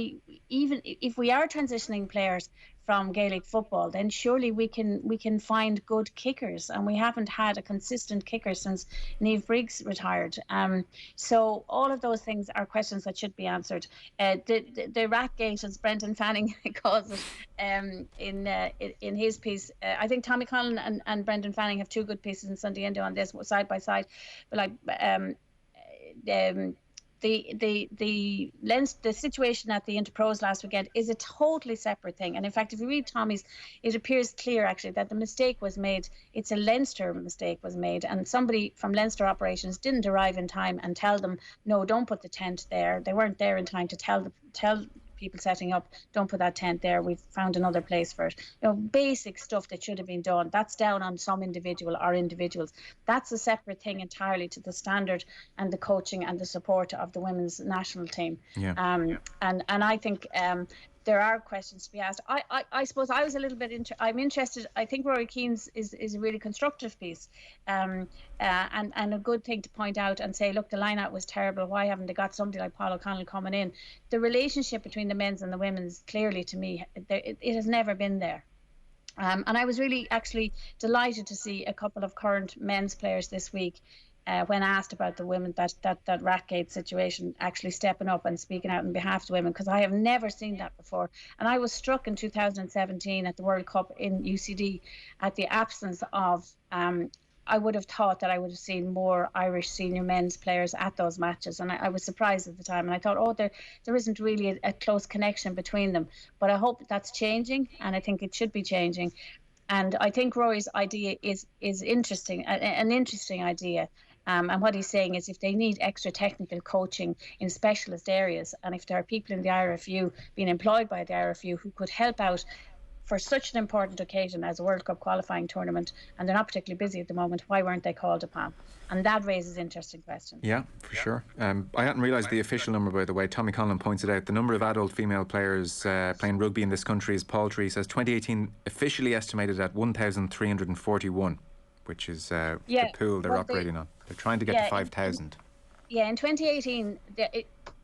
even if we are transitioning players from Gaelic football, then surely we can find good kickers, and we haven't had a consistent kicker since Niamh Briggs retired. So all of those things are questions that should be answered. The Ratgate, as Brendan Fanning calls it, in his piece, I think Tommy Conlon and Brendan Fanning have two good pieces in Sunday Indo on this, side by side. But the situation at the Interpros last weekend is a totally separate thing. And in fact, if you read Tommy's, it appears clear actually that the mistake was made. It's a Leinster mistake was made, and somebody from Leinster operations didn't arrive in time and tell them, no, don't put the tent there. They weren't there in time to tell people setting up, don't put that tent there, we've found another place for it. You know, basic stuff that should have been done. That's down on some individual or individuals. That's a separate thing entirely to the standard and the coaching and the support of the women's national team. And I think there are questions to be asked. I suppose I was a little bit I'm interested. I think Rory Keane's is a really constructive piece, and a good thing to point out and say, look, the line-out was terrible. Why haven't they got somebody like Paul O'Connell coming in? The relationship between the men's and the women's, clearly to me, it has never been there. And I was really actually delighted to see a couple of current men's players this week, when asked about the women, that Ratgate situation, actually stepping up and speaking out on behalf of the women, because I have never seen that before. And I was struck in 2017 at the World Cup in UCD at the absence of, I would have thought that I would have seen more Irish senior men's players at those matches. And I was surprised at the time. And I thought, there isn't really a close connection between them. But I hope that's changing, and I think it should be changing. And I think Rory's idea is interesting, an interesting idea. And what he's saying is, if they need extra technical coaching in specialist areas, and if there are people in the IRFU being employed by the IRFU who could help out for such an important occasion as a World Cup qualifying tournament, and they're not particularly busy at the moment, why weren't they called upon? And that raises interesting questions. Yeah, for sure. I hadn't realised the official number, by the way. Tommy Conlon points it out. The number of adult female players playing rugby in this country is paltry. He says 2018 officially estimated at 1,341, which is the pool they're operating on. They're trying to get to 5,000. Yeah, in 2018,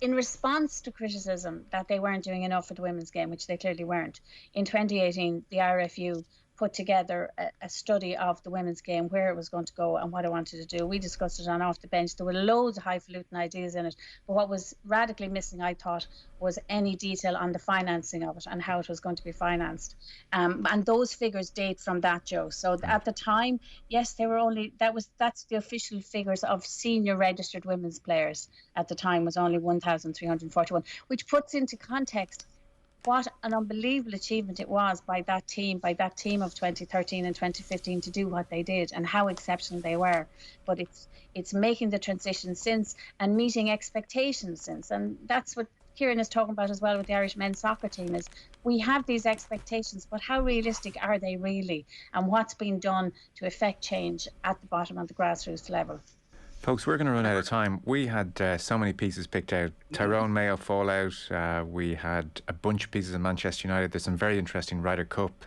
in response to criticism that they weren't doing enough for the women's game, which they clearly weren't, in 2018, the IRFU put together a study of the women's game, where it was going to go and what it wanted to do. We discussed it on Off the Bench. There were loads of highfalutin ideas in it, but what was radically missing, I thought, was any detail on the financing of it and how it was going to be financed. And those figures date from that, Joe. So at the time, yes, they were that's the official figures of senior registered women's players at the time, was only 1,341, which puts into context what an unbelievable achievement it was by that team of 2013 and 2015 to do what they did, and how exceptional they were. But it's making the transition since and meeting expectations since, and that's what Kieran is talking about as well with the Irish men's soccer team. Is we have these expectations, but how realistic are they really, and what's been done to effect change at the bottom of the grassroots level? Folks, we're going to run out of time. We had so many pieces picked out. Tyrone Mayo fallout. We had a bunch of pieces in Manchester United. There's some very interesting Ryder Cup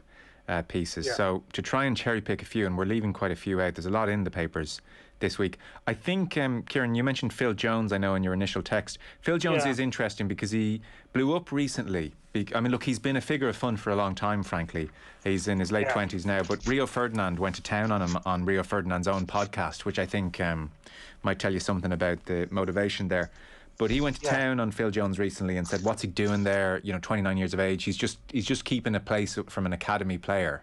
pieces. Yeah. So to try and cherry pick a few, and we're leaving quite a few out. There's a lot in the papers this week. I think, Kieran, you mentioned Phil Jones, I know, in your initial text. Phil Jones is interesting because he blew up recently. I mean, look, he's been a figure of fun for a long time, frankly. He's in his late 20s now, but Rio Ferdinand went to town on him on Rio Ferdinand's own podcast, which I think might tell you something about the motivation there. But he went to town on Phil Jones recently and said, what's he doing there? 29 years of age. He's just keeping a place from an academy player.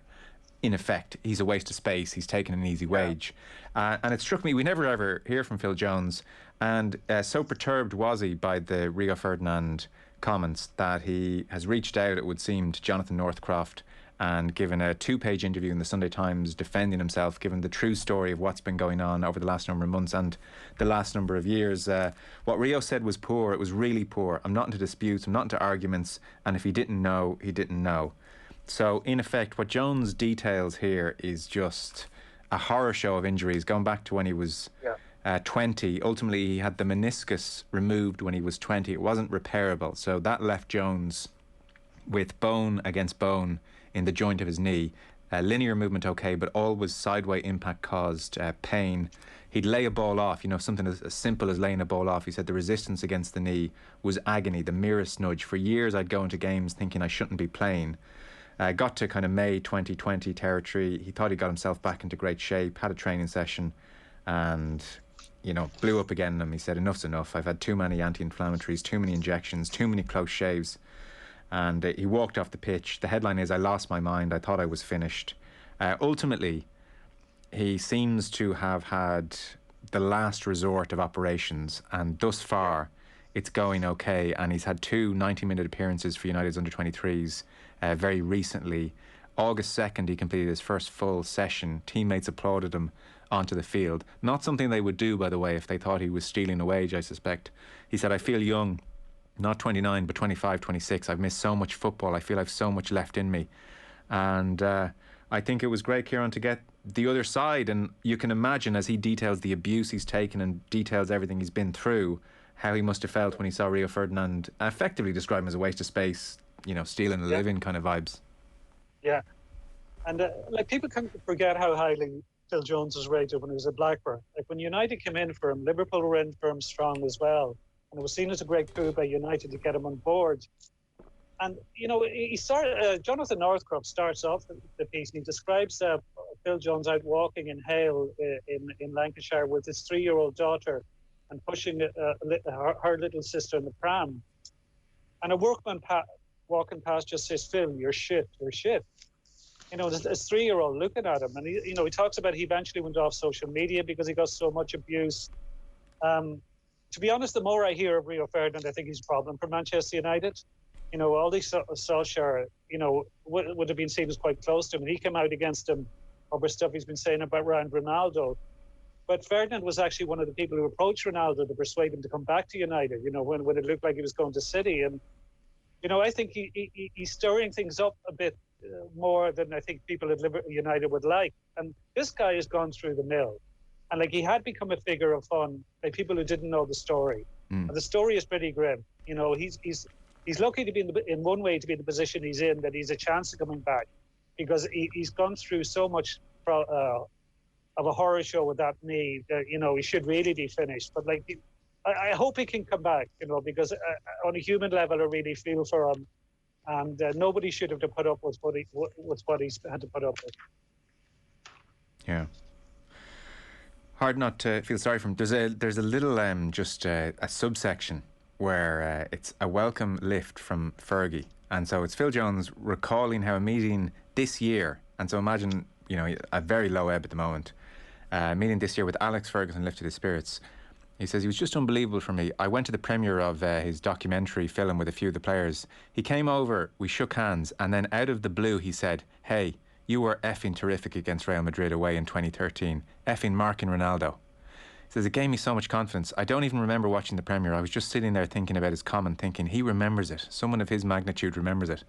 In effect, he's a waste of space. He's taking an easy wage. And it struck me, we never ever hear from Phil Jones. And so perturbed was he by the Rio Ferdinand comments that he has reached out, it would seem, to Jonathan Northcroft and given a 2-page interview in the Sunday Times defending himself, given the true story of what's been going on over the last number of months and the last number of years. What Rio said was poor. It was really poor. I'm not into disputes. I'm not into arguments. And if he didn't know, he didn't know. So, in effect, what Jones details here is just a horror show of injuries going back to when he was 20. Ultimately, he had the meniscus removed when he was 20. It wasn't repairable. So that left Jones with bone against bone in the joint of his knee. Linear movement okay, but always sideway impact caused pain. He'd lay a ball off, something as simple as laying a ball off. He said the resistance against the knee was agony, the merest nudge. For years, I'd go into games thinking I shouldn't be playing. Got to kind of May 2020 territory. He thought he got himself back into great shape, had a training session, and, blew up again. And he said, enough's enough. I've had too many anti-inflammatories, too many injections, too many close shaves. And he walked off the pitch. The headline is, I lost my mind. I thought I was finished. Ultimately, he seems to have had the last resort of operations. And thus far, it's going okay. And he's had 2 90-minute appearances for United's under-23s very recently. August 2nd, he completed his first full session. Teammates applauded him onto the field. Not something they would do, by the way, if they thought he was stealing a wage, I suspect. He said, I feel young. Not 29, but 25, 26. I've missed so much football. I feel I've so much left in me. And I think it was great, Kieran, to get the other side. And you can imagine, as he details the abuse he's taken and details everything he's been through, how he must have felt when he saw Rio Ferdinand effectively describe him as a waste of space, stealing a living kind of vibes. Yeah. And people can forget how highly Phil Jones was rated when he was at Blackburn. Like when United came in for him, Liverpool were in for him strong as well. And it was seen as a great coup by United to get him on board. And, he started, Jonathan Northcroft starts off the piece and he describes Phil Jones out walking in Hale in Lancashire with his 3-year-old daughter and pushing her little sister in the pram. And a workman walking past just says, Phil, you're shit. This 3-year-old looking at him. And, he talks about he eventually went off social media because he got so much abuse. To be honest, the more I hear of Rio Ferdinand, I think he's a problem for Manchester United. All these Solskjaer, would have been seen as quite close to him. And he came out against him over stuff he's been saying about Ronaldo. But Ferdinand was actually one of the people who approached Ronaldo to persuade him to come back to United, when it looked like he was going to City. And, I think he's stirring things up a bit more than I think people at United would like. And this guy has gone through the mill. And he had become a figure of fun by people who didn't know the story. And the story is pretty grim. He's lucky to be in one way to be in the position he's in, that he's a chance of coming back, because he's gone through so much of a horror show with that knee that, he should really be finished. But I hope he can come back, because on a human level, I really feel for him. And nobody should have to put up with what he's had to put up with. Yeah. Hard not to feel sorry for him. There's a little a subsection where it's a welcome lift from Fergie, and so it's Phil Jones recalling how a meeting this year, and so imagine a very low ebb at the moment, meeting this year with Alex Ferguson lifted his spirits. He says, he was just unbelievable for me. I went to the premiere of his documentary film with a few of the players. He came over, we shook hands, and then out of the blue he said, hey, you were effing terrific against Real Madrid away in 2013. Effing marking Ronaldo. He says, it gave me so much confidence. I don't even remember watching the premiere. I was just sitting there thinking about his comment, thinking, he remembers it. Someone of his magnitude remembers it.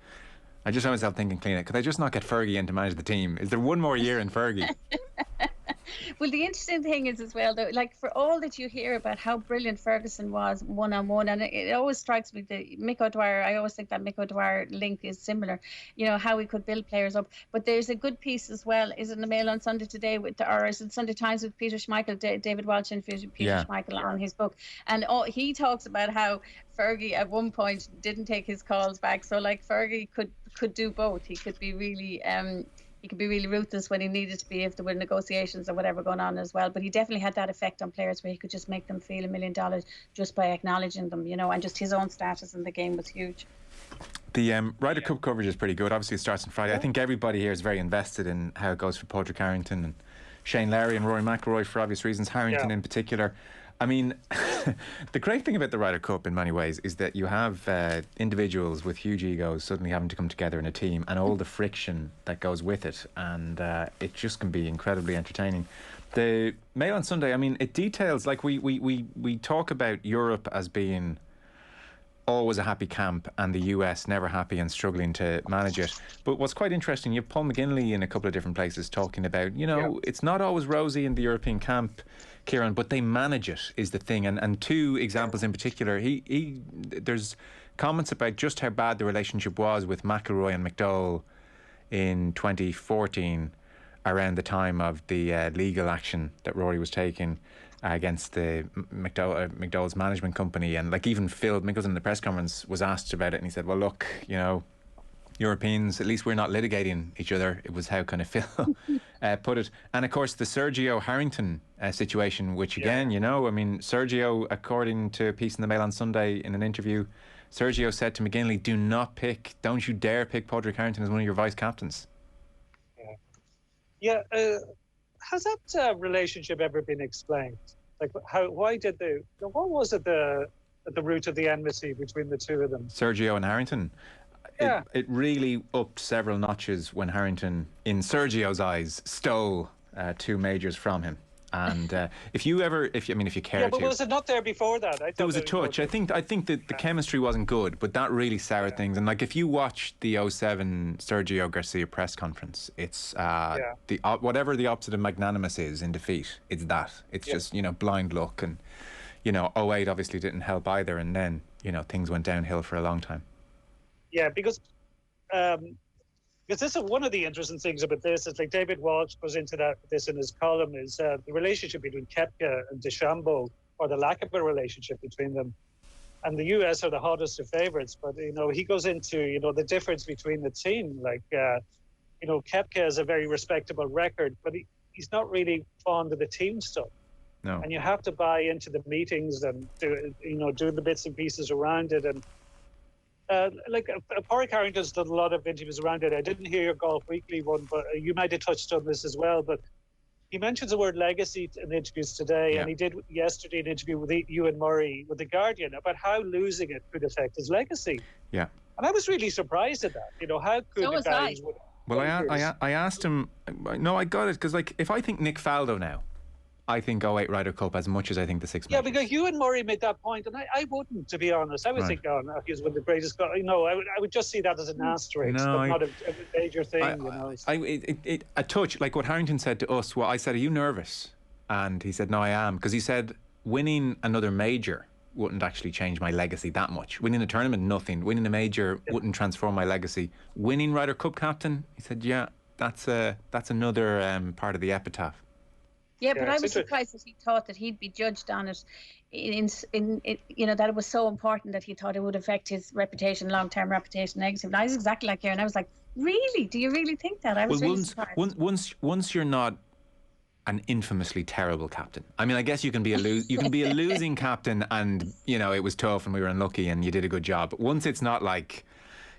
I just found myself thinking, Cliona, could I just not get Fergie in to manage the team? Is there one more year in Fergie? Well, the interesting thing is as well, though, like for all that you hear about how brilliant Ferguson was one-on-one, and it always strikes me that Mick O'Dwyer, I always think that Mick O'Dwyer link is similar, you know, how he could build players up. But there's a good piece as well, is in the Mail on Sunday today, or is it Sunday Times with Peter Schmeichel, David Walsh and Peter Schmeichel on his book. And he talks about how Fergie at one point didn't take his calls back. So like Fergie could do both. He could be really ruthless when he needed to be if there were negotiations or whatever going on as well. But he definitely had that effect on players where he could just make them feel $1 million just by acknowledging them, you know, and just his own status in the game was huge. The Ryder Cup coverage is pretty good. Obviously it starts on Friday. Yeah. I think everybody here is very invested in how it goes for Padraig Harrington and Shane Lowry and Rory McIlroy for obvious reasons, Harrington in particular. I mean, the great thing about the Ryder Cup in many ways is that you have individuals with huge egos suddenly having to come together in a team and all the friction that goes with it, and it just can be incredibly entertaining. The Mail on Sunday, I mean, it details, like we talk about Europe as being always a happy camp and the US never happy and struggling to manage it. But what's quite interesting, you have Paul McGinley in a couple of different places talking about, you know, it's not always rosy in the European camp, Kieran, but they manage it is the thing. And two examples in particular, there's comments about just how bad the relationship was with McIlroy and McDowell in 2014 around the time of the legal action that Rory was taking against the McDowell's management company. And like even Phil Mickelson in the press conference was asked about it, and he said, well, look, you know, Europeans, at least we're not litigating each other. It was how kind of Phil put it. And of course the Sergio Harrington situation, which again, you know, I mean, Sergio, according to a piece in the Mail on Sunday in an interview, Sergio said to McGinley, don't you dare pick Padraig Harrington as one of your vice captains. Has that relationship ever been explained? Like, what was at the root of the enmity between the two of them? Sergio and Harrington. Yeah. It really upped several notches when Harrington, in Sergio's eyes, stole 2 majors from him. And if you care to. But was it not there before that? There was a touch. I think that the chemistry wasn't good, but that really soured things. And like if you watch the 2007 Sergio Garcia press conference, it's whatever the opposite of magnanimous is in defeat, it's that. It's just, you know, blind luck. And, you know, 2008 obviously didn't help either. And then, you know, things went downhill for a long time. Yeah, because this is one of the interesting things about this. Is like David Walsh goes into this in his column, is the relationship between Koepka and DeChambeau, or the lack of a relationship between them. And the US are the hottest of favourites, but you know, he goes into, you know, the difference between the team. Like you know, Koepka has a very respectable record, but he's not really fond of the team stuff. No. And you have to buy into the meetings and do the bits and pieces around it. And Padraig Harrington's done a lot of interviews around it. I didn't hear your Golf Weekly one, but you might have touched on this as well. But he mentions the word legacy in interviews today, and he did yesterday an interview with Ewan Murray with The Guardian about how losing it could affect his legacy. Yeah. And I was really surprised at that. You know, how could the guys... Well, I asked him... No, I got it, because like, if I think Nick Faldo now, I think 08 Ryder Cup as much as I think the 6 matches. Yeah, because Ewan Murray made that point, and I wouldn't, to be honest. I would think, he's one of the greatest guys. No, I would just see that as an asterisk, but not a major thing. A touch, like what Harrington said to us. Well, I said, are you nervous? And he said, no, I am. Because he said, winning another major wouldn't actually change my legacy that much. Winning a tournament, nothing. Winning a major wouldn't transform my legacy. Winning Ryder Cup captain, he said, yeah, that's another part of the epitaph. Yeah, but I was surprised that he thought that he'd be judged on it, in you know, that it was so important that he thought it would affect his reputation, long-term reputation, negative. And I was exactly like Kieran. I was like, really? Do you really think that? I was really surprised. Once you're not an infamously terrible captain. I mean, I guess you can be a losing captain, and you know it was tough and we were unlucky and you did a good job. But once it's not like,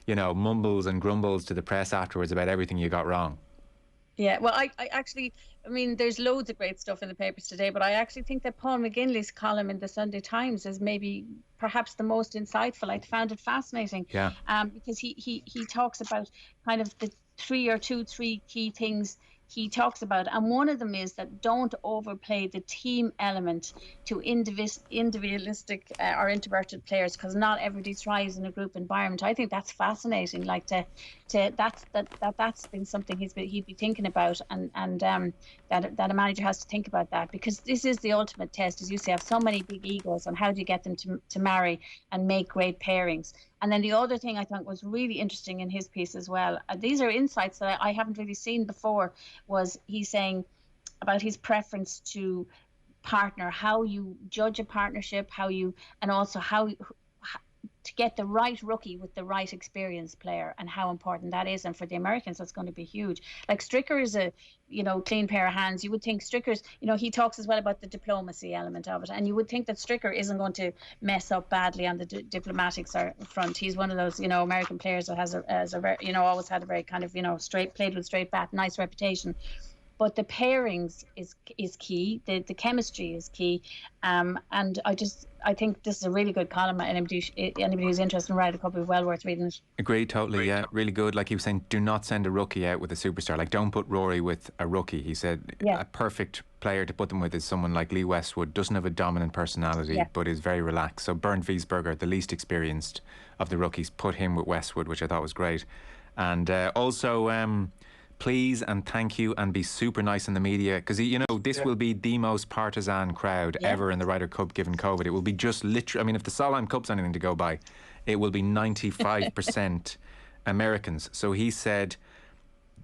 you know, mumbles and grumbles to the press afterwards about everything you got wrong. Yeah, well, I actually, I mean, there's loads of great stuff in the papers today, but I actually think that Paul McGinley's column in the Sunday Times is maybe perhaps the most insightful. I found it fascinating, Yeah. because he talks about kind of the three key things he talks about, and one of them is that don't overplay the team element to individualistic or introverted players, because not everybody thrives in a group environment. I think that's fascinating. Like that's been something he'd be thinking about, and that a manager has to think about that, because this is the ultimate test, as you say, have so many big egos, and how do you get them to marry and make great pairings. And then the other thing I thought was really interesting in his piece as well, these are insights that I haven't really seen before, was he's saying about his preference to partner, how you judge a partnership, and also how to get the right rookie with the right experienced player, and how important that is. And for the Americans, that's going to be huge. Like Stricker is a, clean pair of hands. You would think Stricker's, he talks as well about the diplomacy element of it. And you would think that Stricker isn't going to mess up badly on the diplomatics front. He's one of those, American players that has a very, always had a very kind of, played with straight bat, nice reputation. But the pairings is key. The chemistry is key, and I think this is a really good column. Anybody who's interested in Ryder Cup will be well worth reading it. Agreed, totally. Yeah, really good. Like he was saying, do not send a rookie out with a superstar. Like, don't put Rory with a rookie. He said a perfect player to put them with is someone like Lee Westwood. Doesn't have a dominant personality, but is very relaxed. So Bernd Wiesberger, the least experienced of the rookies, put him with Westwood, which I thought was great. And also, please and thank you, and be super nice in the media, because this will be the most partisan crowd ever in the Ryder Cup given COVID. It will be just literally, I mean, if the Solheim Cup's anything to go by, it will be 95% Americans. So he said,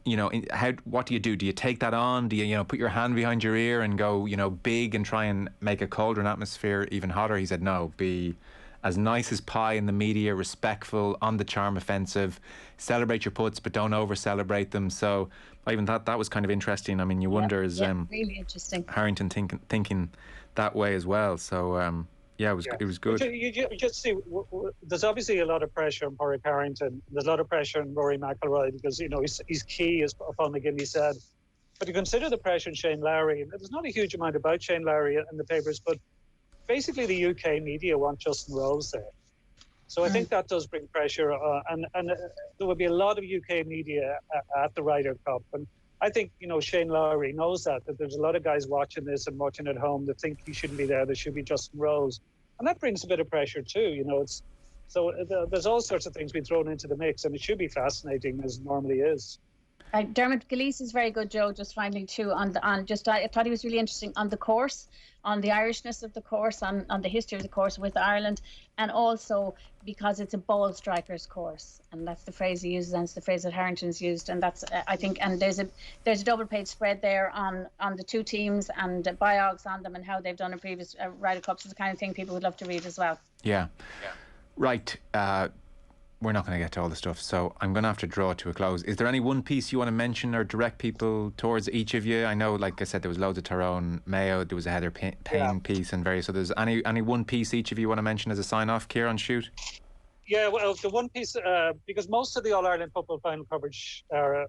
what do you do? Do you take that on? Do you put your hand behind your ear and go big and try and make a cauldron atmosphere even hotter? He said no, be as nice as pie in the media, respectful, on the charm offensive, celebrate your puts but don't over celebrate them. So I even thought that was kind of interesting. I mean, you wonder is really interesting. Harrington thinking that way as well. So it was good. You just see, there's obviously a lot of pressure on Padraig Harrington. There's a lot of pressure on Rory McIlroy, because he's key, as Paul McGinley said. But you consider the pressure on Shane Lowry, and there's not a huge amount about Shane Lowry in the papers, but basically the UK media want Justin Rose there. So I think that does bring pressure, and there will be a lot of UK media at the Ryder Cup. And I think, Shane Lowry knows that there's a lot of guys watching this and watching at home that think he shouldn't be there. There should be Justin Rose. And that brings a bit of pressure too, there's all sorts of things being thrown into the mix, and it should be fascinating, as it normally is. Dermot Gilleese is very good, Joe. Just finally too I thought he was really interesting on the course, on the Irishness of the course, on the history of the course with Ireland, and also because it's a ball striker's course, and that's the phrase he uses, and it's the phrase that Harrington's used, and that's I think, and there's a double page spread there on the two teams and biogs on them and how they've done in previous Ryder Cups. It's the kind of thing people would love to read as well. Yeah. Right. We're not going to get to all the stuff, so I'm going to have to draw it to a close. Is there any one piece you want to mention or direct people towards each of you? I know, like I said, there was loads of Tyrone Mayo, there was a Heather Payne piece and various others. Any one piece each of you want to mention as a sign-off? Kieran, shoot. Yeah, well, the one piece, because most of the All-Ireland football final coverage are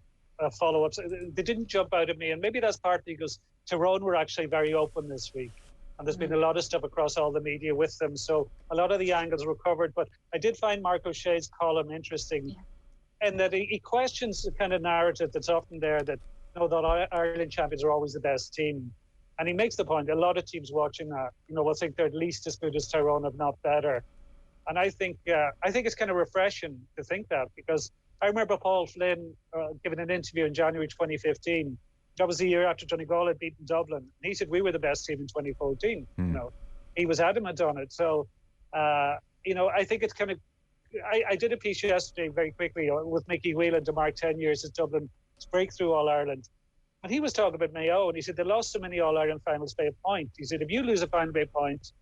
follow-ups, they didn't jump out at me, and maybe that's partly because Tyrone were actually very open this week. And there's been a lot of stuff across all the media with them. So a lot of the angles were covered. But I did find Mark O'Shea's column interesting in that he questions the kind of narrative that's often there that, that Ireland champions are always the best team. And he makes the point, a lot of teams watching that, will think they're at least as good as Tyrone, if not better. And I think it's kind of refreshing to think that, because I remember Paul Flynn giving an interview in January 2015. That was the year after Donegal had beaten Dublin. And he said we were the best team in 2014. He was adamant on it. So, I think it's kind of. I did a piece yesterday very quickly with Mickey Whelan to mark 10 years as Dublin's breakthrough All Ireland, and he was talking about Mayo, and he said they lost so many All Ireland finals by a point. He said if you lose a final by a point,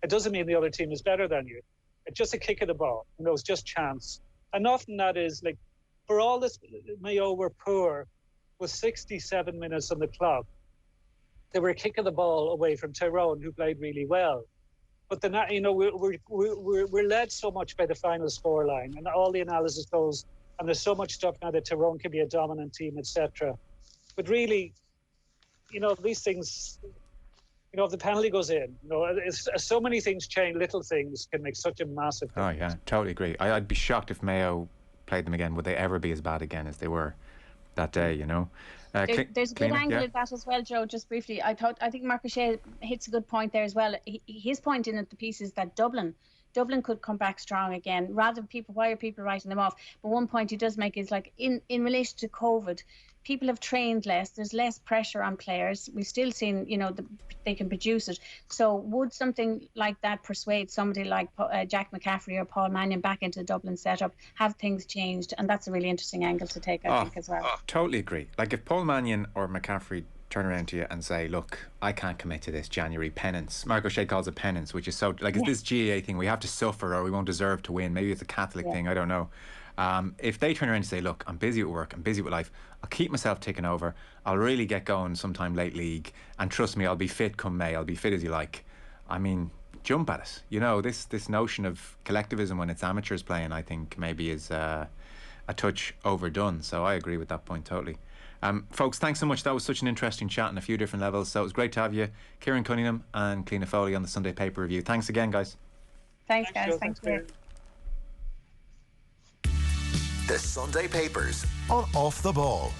it doesn't mean the other team is better than you. It's just a kick of the ball. It's just chance. And often that is like, for all this, Mayo were poor. With 67 minutes on the clock, they were a kick of the ball away from Tyrone, who played really well. But then, we're led so much by the final scoreline, and all the analysis goes, and there's so much stuff now that Tyrone can be a dominant team, etc. But really, these things, if the penalty goes in, it's so many things change. Little things can make such a massive difference. Oh yeah, totally agree. I'd be shocked if Mayo played them again. Would they ever be as bad again as they were that day? There's a good angle at that as well, Joe. Just briefly, I think Mark O'Shea hits a good point there as well. His point in the piece is that Dublin could come back strong again. Rather, why are people writing them off? But one point he does make is like in relation to COVID, people have trained less. There's less pressure on players. We've still seen, they can produce it. So would something like that persuade somebody like Jack McCaffrey or Paul Mannion back into the Dublin setup? Have things changed? And that's a really interesting angle to take, I think, as well. Totally agree. Like if Paul Mannion or McCaffrey turn around to you and say, look, I can't commit to this January penance. Mark O'Shea calls it penance, which is so, like, it's this GAA thing, we have to suffer or we won't deserve to win. Maybe it's a Catholic thing, I don't know. If they turn around and say, look, I'm busy with work, I'm busy with life, I'll keep myself ticking over, I'll really get going sometime late league, and trust me, I'll be fit come May, I'll be fit as you like. I mean, jump at it. This notion of collectivism when it's amateurs playing, I think maybe is a touch overdone. So I agree with that point totally. Folks, thanks so much. That was such an interesting chat on a few different levels. So it was great to have you, Kieran Cunningham and Cliona Foley, on the Sunday Paper Review. Thanks again, guys. Thanks, guys. Thanks. The Sunday Papers on Off the Ball.